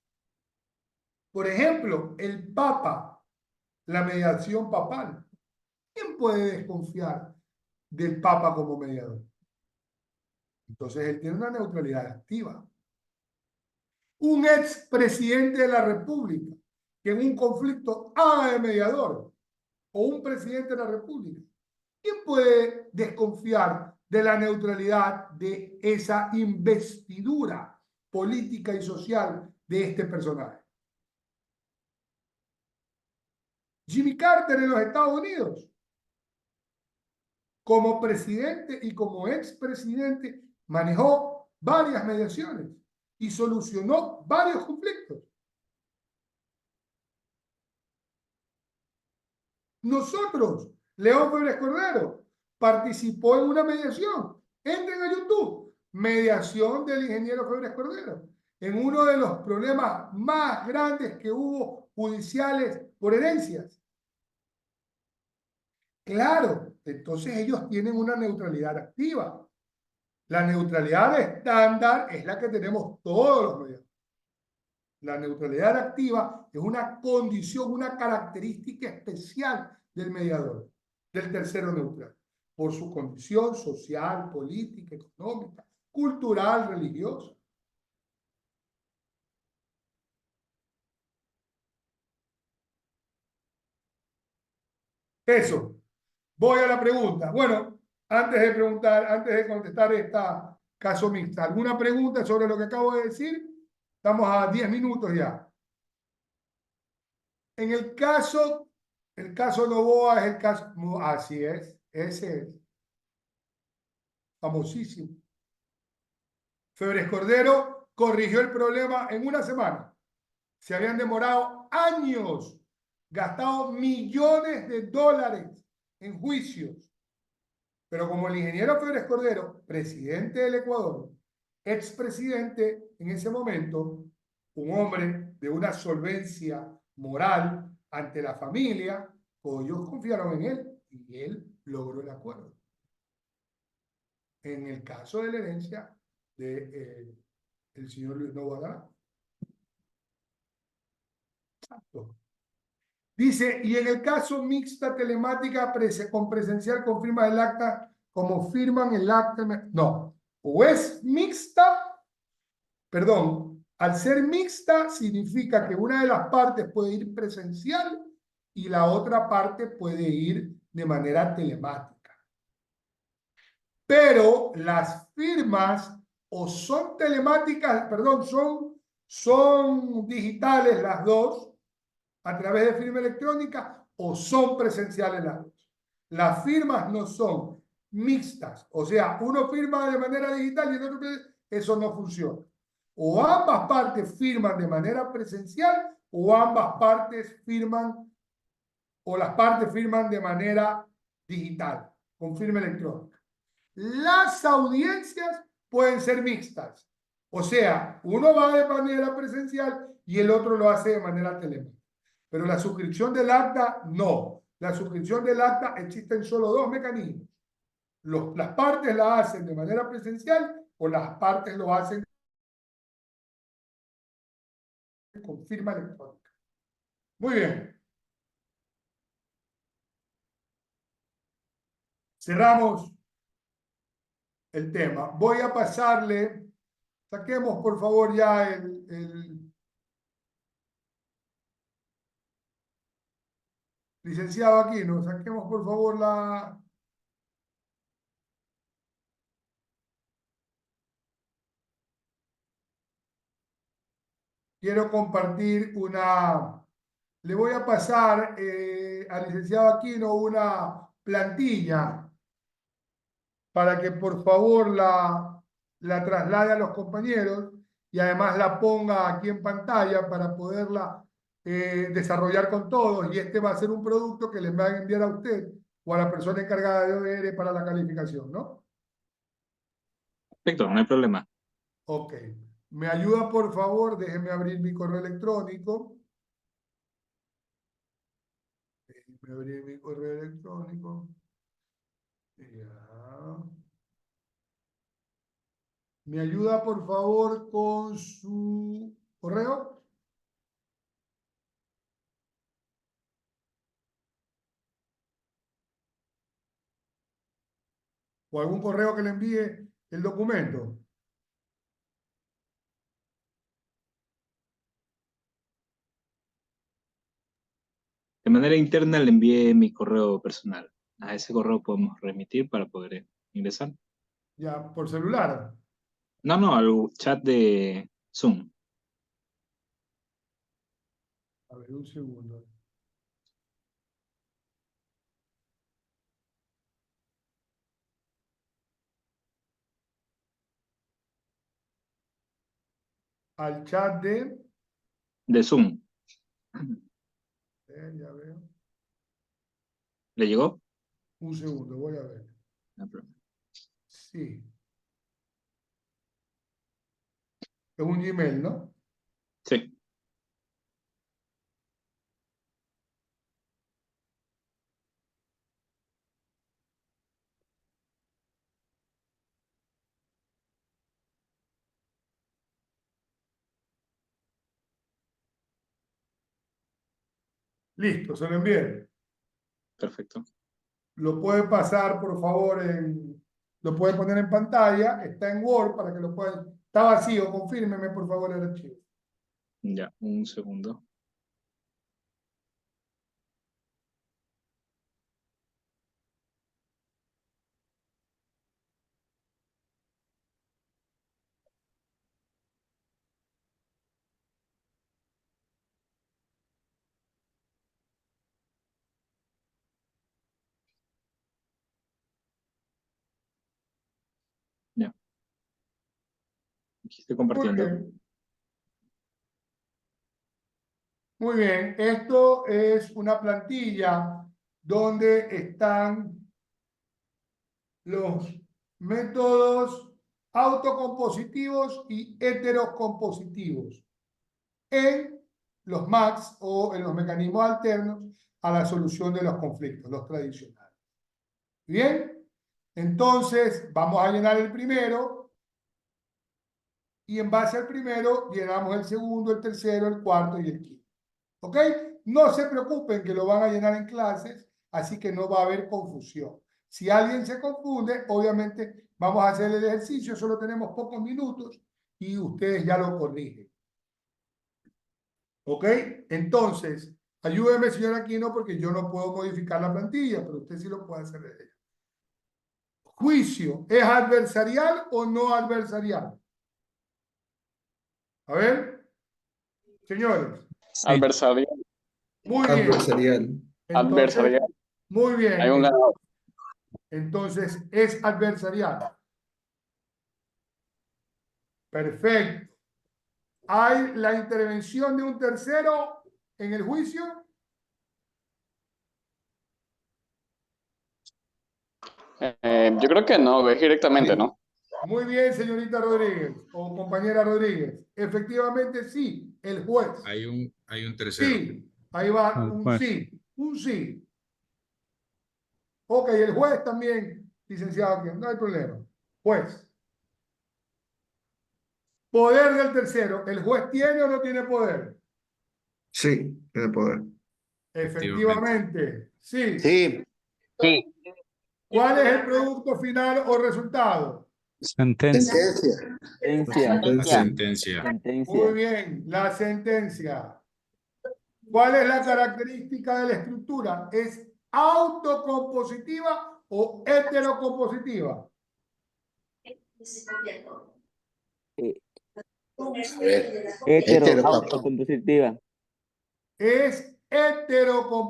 Por ejemplo, el Papa, la mediación papal. ¿Quién puede desconfiar del Papa como mediador? Entonces él tiene una neutralidad activa. Un expresidente de la República que en un conflicto haga de mediador, o un presidente de la República, ¿quién puede desconfiar de la neutralidad de esa investidura política y social de este personaje? Jimmy Carter en los Estados Unidos, como presidente y como expresidente, manejó varias mediaciones y solucionó varios conflictos. Nosotros, León Febres Cordero, participó en una mediación. Entren a YouTube, mediación del ingeniero Febres Cordero, en uno de los problemas más grandes que hubo judiciales por herencias. Claro, entonces ellos tienen una neutralidad activa. La neutralidad estándar es la que tenemos todos los mediadores. La neutralidad activa es una condición, una característica especial del mediador, del tercero neutral, por su condición social, política, económica, cultural, religiosa. Eso. Voy a la pregunta. Bueno, antes de contestar esta caso mixta, ¿alguna pregunta sobre lo que acabo de decir? Estamos a 10 minutos ya. En el caso Noboa es el caso, así es, ese es famosísimo. Febres Cordero corrigió el problema en una semana. Se habían demorado años, gastado millones de dólares en juicios. Pero como el ingeniero Febres Cordero, presidente del Ecuador, expresidente en ese momento, un hombre de una solvencia moral ante la familia, pues ellos confiaron en él y él logró el acuerdo. En el caso de la herencia de el señor Luis Noboa. Exacto. Dice, y en el caso mixta telemática con presencial confirma el acta como firman el acta. No, o es mixta, perdón, al ser mixta significa que una de las partes puede ir presencial y la otra parte puede ir de manera telemática. Pero las firmas o son telemáticas, perdón, son digitales las dos, a través de firma electrónica, o son presenciales las dos. Las firmas no son mixtas, o sea, uno firma de manera digital y el otro, eso no funciona. O ambas partes firman de manera presencial o ambas partes firman, o las partes firman de manera digital, con firma electrónica. Las audiencias pueden ser mixtas, o sea, uno va de manera presencial y el otro lo hace de manera telemática. Pero la suscripción del acta, no. La suscripción del acta existen solo dos mecanismos. Las partes la hacen de manera presencial o las partes lo hacen con firma electrónica. Muy bien. Cerramos el tema. Voy a pasarle, saquemos por favor ya el licenciado Aquino, saquemos por favor la... Quiero compartir una... Le voy a pasar al licenciado Aquino una plantilla para que por favor la traslade a los compañeros y además la ponga aquí en pantalla para poderla desarrollar con todos. Y este va a ser un producto que les va a enviar a usted o a la persona encargada de ODR para la calificación, ¿no? Perfecto, no hay problema. Ok. ¿Me ayuda, por favor? Déjeme abrir mi correo electrónico. Déjeme abrir mi correo electrónico. Ya. ¿Me ayuda, por favor, con su correo? ¿O algún correo que le envíe el documento? De manera interna le envié mi correo personal. A ese correo podemos remitir para poder ingresar. Ya, por celular. No, no, al chat de Zoom. A ver, un segundo. Al chat De Zoom. ya veo. ¿Le llegó? Un segundo, voy a ver. No hay problema. Sí. Es un Gmail, ¿no? Sí. Listo, se lo envié. Perfecto. Lo puede pasar, por favor, lo puede poner en pantalla. Está en Word para que lo puedan. Está vacío, confírmeme, por favor, el archivo. Ya, un segundo. Ya. Aquí estoy Muy compartiendo. bien. Muy bien. Esto es una plantilla donde están los métodos autocompositivos y heterocompositivos en los MACs o en los mecanismos alternos a la solución de los conflictos, los tradicionales. Bien, entonces vamos a llenar el primero y en base al primero llenamos el segundo, el tercero, el cuarto y el quinto. ¿Ok? No se preocupen que lo van a llenar en clases, así que no va a haber confusión. Si alguien se confunde, obviamente vamos a hacer el ejercicio, solo tenemos pocos minutos y ustedes ya lo corrigen. ¿Ok? Entonces, ayúdeme, señor Aquino, porque yo no puedo modificar la plantilla, pero usted sí lo puede hacer desde ella. Juicio, ¿es adversarial o no adversarial? A ver, señores. Adversarial. Muy bien. Adversarial. Entonces, Adversarial. muy bien. Hay un ganador. Entonces, es adversarial. Perfecto. ¿Hay la intervención de un tercero en el juicio? Yo creo que no, es directamente, ¿no? Muy bien, señorita Rodríguez o compañera Rodríguez. Efectivamente, sí, el juez. Hay un tercero. Sí, ahí va El un juez. sí, un sí. Ok, el juez también, licenciado, no hay problema. Juez. Poder del tercero. ¿El juez tiene o no tiene poder? Sí, tiene poder. Efectivamente, sí. Sí. Sí. ¿Cuál es el producto final o resultado? Sentencia. Sentencia. Sentencia. La sentencia. Muy Sentencia. bien, la sentencia. ¿Cuál es la característica de la estructura? ¿Es autocompositiva o heterocompositiva? A ver. Autocompositiva. Es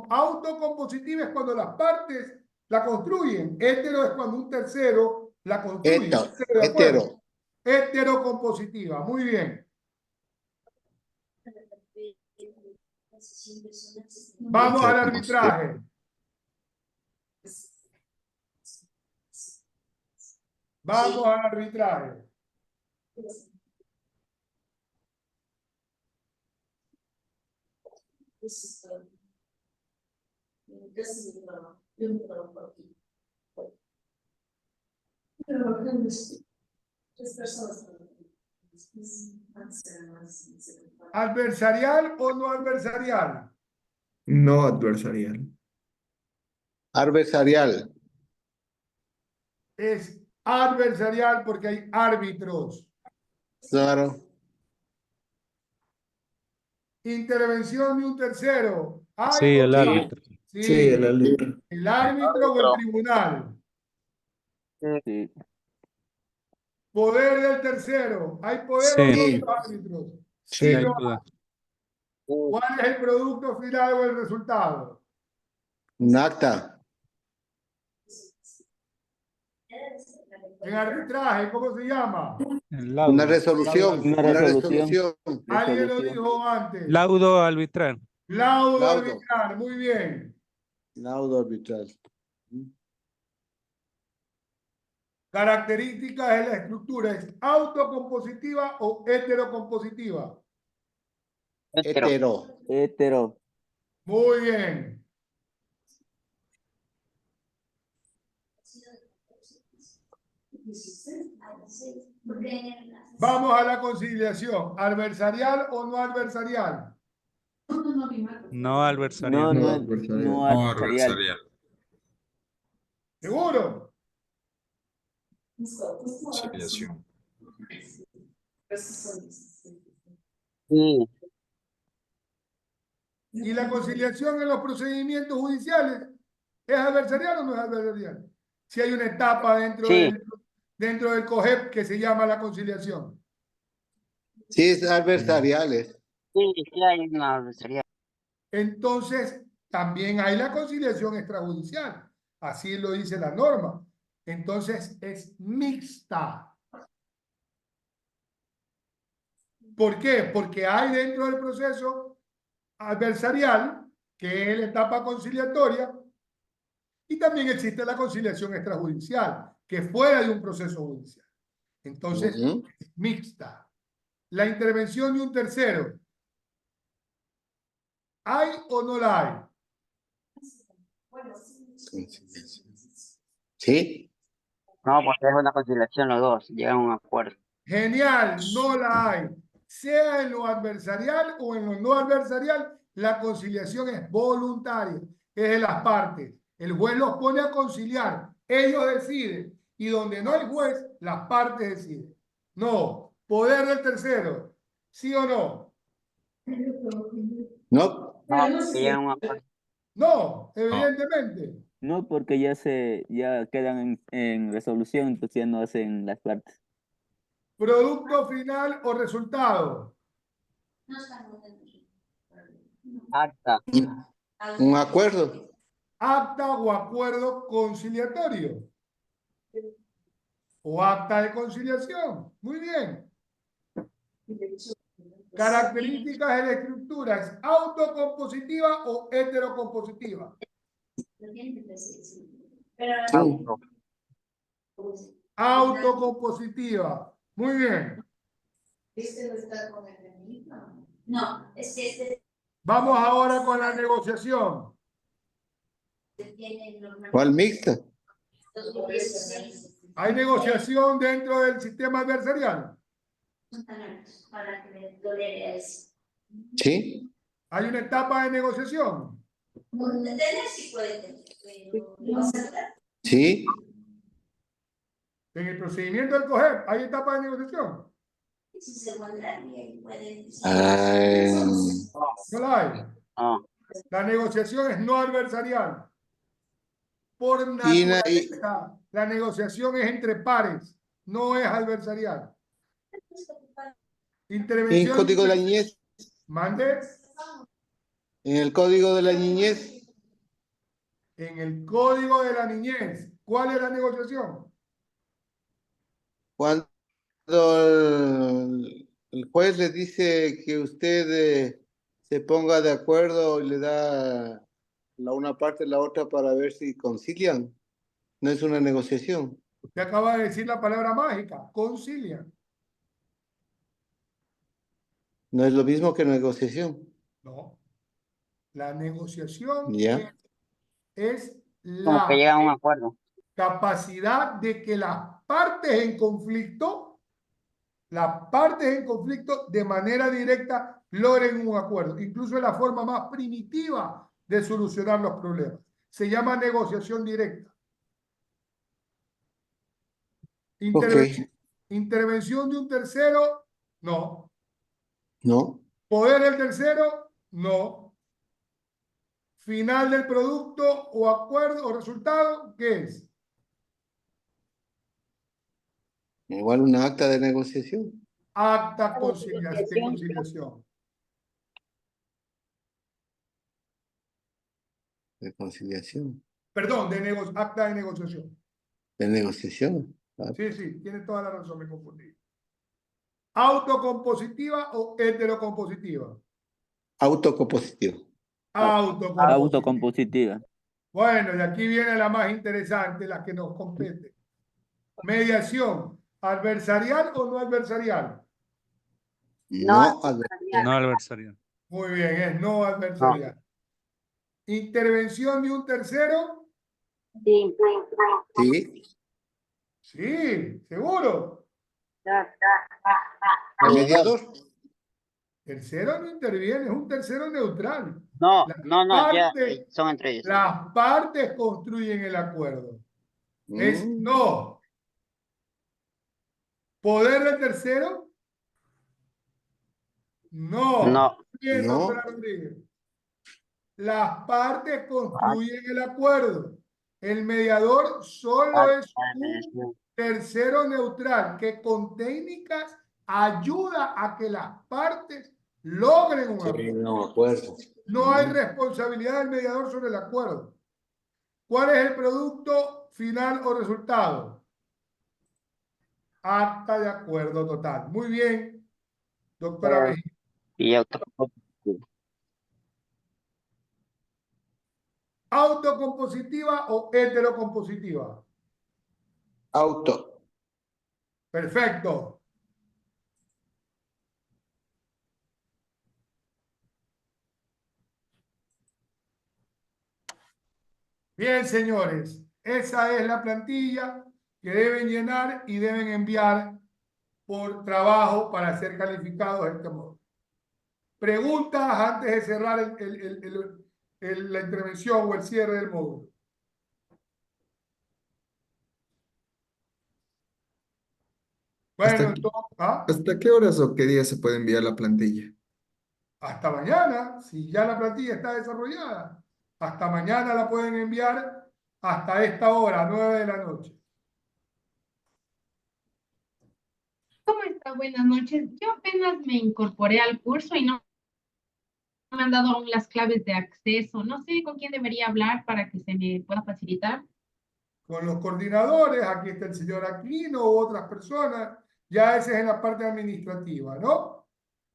autocompositiva es cuando las partes la construyen. Hetero es cuando un tercero la construye. ¿De acuerdo? Heterocompositiva. Muy bien. Vamos al arbitraje. Vamos al arbitraje. ¿Adversarial o no adversarial? No adversarial. Adversarial. Es adversarial porque hay árbitros. Claro. Intervención de un tercero. ¿Hay Sí, o el no hay? árbitro. Sí. Sí, el árbitro. ¿El árbitro o el tribunal? Sí. Poder del tercero. ¿Hay poder o no Sí. de los árbitros? Sí. Sí, No hay no. duda. ¿Cuál es el producto final o el resultado? Un acta. En arbitraje, ¿cómo se llama? El Una laudo. resolución. Una Una resolución. resolución. Alguien lo Resolución. dijo antes. Laudo arbitral. Laudo Laudo. arbitral. Muy bien. Laudo arbitral. Características de la estructura. ¿Es autocompositiva o heterocompositiva? Hetero. Hetero. Muy bien. Vamos a la conciliación. ¿Adversarial o no adversarial? No adversarial. No, No no, adversarial. no No adversarial. adversarial. ¿Seguro? Conciliación. Sí. ¿Y la conciliación en los procedimientos judiciales es adversarial o no es adversarial? Si hay una etapa dentro del COGEP que se llama la conciliación. Sí, es adversariales. Sí, sí hay una adversaria. Entonces, también hay la conciliación extrajudicial. Así lo dice la norma. Entonces, es mixta. ¿Por qué? Porque hay dentro del proceso adversarial, que es la etapa conciliatoria, y también existe la conciliación extrajudicial, que es fuera de un proceso judicial. Entonces, es mixta. La intervención de un tercero, ¿hay o no la hay? Sí. No, porque es una conciliación los dos, llegan a un acuerdo. Genial, no la hay. Sea en lo adversarial o en lo no adversarial, la conciliación es voluntaria, es de las partes. El juez los pone a conciliar, ellos deciden. Y donde no hay juez, las partes deciden. No, poder del tercero, ¿sí o no? No. No, que llegan a un acuerdo. No, evidentemente. No, porque ya quedan en resolución, entonces ya no hacen las partes. Producto final o resultado. Acta. Un acuerdo. Acta o acuerdo conciliatorio. O acta de conciliación. Muy bien. Características de la estructura. ¿Es autocompositiva o heterocompositiva? Auto. Autocompositiva. Muy bien. No, es que este Vamos ahora con la negociación. ¿Cuál mixta? ¿Hay negociación dentro del sistema adversarial? para que me tolere eso. Sí. ¿Hay una etapa de negociación? Tener sí puede tener, pero ¿lo vas a lograr? Sí. En el procedimiento del COGEP, ¿hay etapa de negociación? Si se encuentran bien, pueden decir. No la hay. La negociación es no adversarial. Por naturaleza, la negociación es entre pares, no es adversarial. ¿En el código de la niñez? ¿Mande? ¿En el código de la niñez? En el código de la niñez. ¿Cuál es la negociación? Cuando el juez le dice que usted se ponga de acuerdo y le da una parte y la otra para ver si concilian, no es una negociación. Te acaba de decir la palabra mágica, concilian. No es lo mismo que negociación. No. La negociación Ya. es Como que la llegan a un acuerdo. capacidad de que las partes en conflicto de manera directa logren un acuerdo. Incluso es la forma más primitiva de solucionar los problemas. Se llama negociación directa. Intervención de un tercero, no. No. Poder del tercero, no. Final del producto o acuerdo o resultado, ¿qué es? Igual una acta de negociación. Acta de conciliación. De conciliación. Perdón, acta de negociación. De negociación. Sí, sí, tiene toda la razón, me confundí. ¿Autocompositiva o heterocompositiva? Autocompositiva. Autocompositiva. Bueno, y aquí viene la más interesante, la que nos compete. Mediación, ¿adversarial o no adversarial? No adversarial. No adversarial. Muy bien, es no adversarial. ¿Intervención de un tercero? Sí. Sí. Sí, seguro. El mediador. Tercero no interviene, es un tercero neutral. No, Las ya partes- son entre ellos. Las partes construyen el acuerdo. Es no. ¿Poder del tercero? No. No. Bien, doctora Rodríguez. Las partes construyen el acuerdo. El mediador solo es un tercero neutral que con técnicas ayuda a que las partes logren un acuerdo. No hay responsabilidad del mediador sobre el acuerdo. ¿Cuál es el producto final o resultado? Acta de acuerdo total. Muy bien, doctora Mejía. Y autocompositivo. ¿Autocompositiva o heterocompositiva? Auto. Perfecto. Bien, señores, esa es la plantilla que deben llenar y deben enviar por trabajo para ser calificados de este modo. Preguntas antes de cerrar la intervención o el cierre del módulo. Bueno, ¿Hasta qué horas o qué día se puede enviar la plantilla? hasta mañana, si ya la plantilla está desarrollada, hasta mañana la pueden enviar hasta esta hora, 9 de la noche. ¿Cómo está? Buenas noches. Yo apenas me incorporé al curso y no me han dado aún las claves de acceso. No sé con quién debería hablar para que se me pueda facilitar. Con los coordinadores, aquí está el señor Aquino u otras personas, ya ese es en la parte administrativa, ¿no?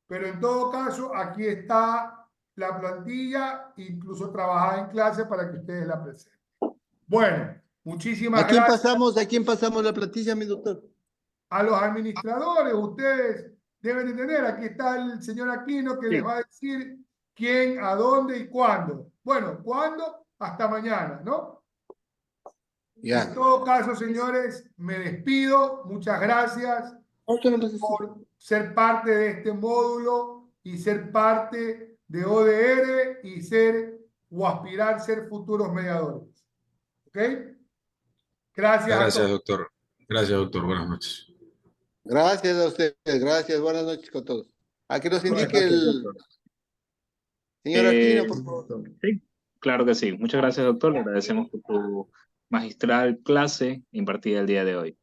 Pero en todo caso, aquí está la plantilla, incluso trabajada en clase para que ustedes la presenten. Bueno, muchísimas ¿A quién gracias. ¿A quién pasamos la plantilla, mi doctor? A los administradores, ustedes deben de tener, aquí está el señor Aquino que les va a decir quién, a dónde y cuándo. Bueno, ¿cuándo? Hasta mañana, ¿no? Ya. En todo caso, señores, me despido. Muchas gracias por ser parte de este módulo y ser parte de ODR y ser o aspirar a ser futuros mediadores. ¿Ok? Gracias a todos. Doctor. Gracias, doctor. Buenas noches. Gracias a ustedes. Gracias. Buenas noches con todos. A que nos indique Gracias, el doctor. señor Aquino, por favor. Sí, claro que sí. Muchas gracias, doctor. Le agradecemos por tu magistral clase impartida el día de hoy.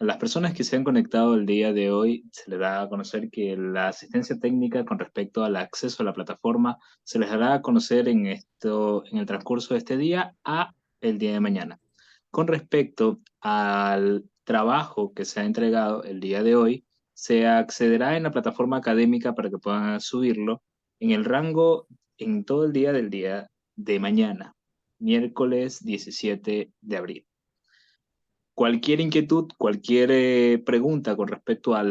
A las personas que se han conectado el día de hoy se les da a conocer que la asistencia técnica con respecto al acceso a la plataforma se les dará a conocer en el transcurso de este día a el día de mañana. Con respecto al trabajo que se ha entregado el día de hoy, se accederá en la plataforma académica para que puedan subirlo en el rango en todo el día del día de mañana, miércoles 17 de abril. Cualquier inquietud, cualquier pregunta con respecto a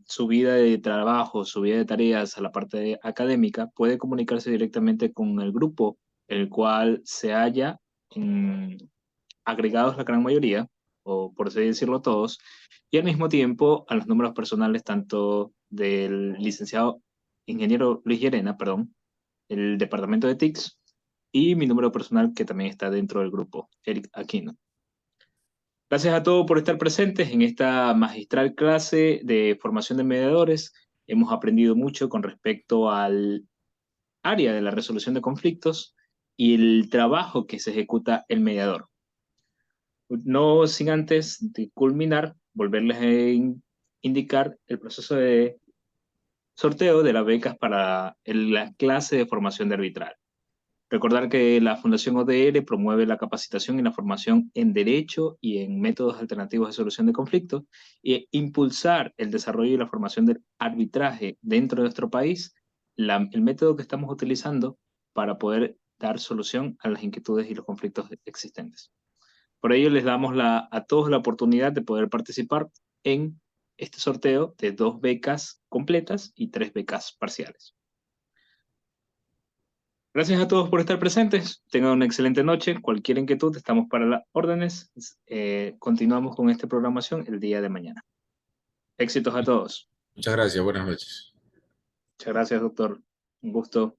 su vida de trabajo, su vida de tareas, a la parte académica, puede comunicarse directamente con el grupo, el cual se halla agregados la gran mayoría, o por así decirlo todos, y al mismo tiempo a los números personales tanto del licenciado ingeniero Luis Llerena, perdón, el departamento de TICS, y mi número personal que también está dentro del grupo, Eric Aquino. Gracias a todos por estar presentes en esta magistral clase de formación de mediadores. Hemos aprendido mucho con respecto al área de la resolución de conflictos y el trabajo que se ejecuta el mediador. No sin antes de culminar, volverles a indicar el proceso de sorteo de las becas para la clase de formación de arbitral. Recordar que la Fundación ODR promueve la capacitación y la formación en derecho y en métodos alternativos de solución de conflictos e impulsar el desarrollo y la formación del arbitraje dentro de nuestro país, el método que estamos utilizando para poder dar solución a las inquietudes y los conflictos existentes. Por ello les damos a todos la oportunidad de poder participar en este sorteo de 2 becas completas y 3 becas parciales. Gracias a todos por estar presentes. Tengan una excelente noche. Cualquier inquietud, estamos para las órdenes. Continuamos con esta programación el día de mañana. Éxitos a todos. Muchas gracias, buenas noches. Muchas gracias, doctor. Un gusto.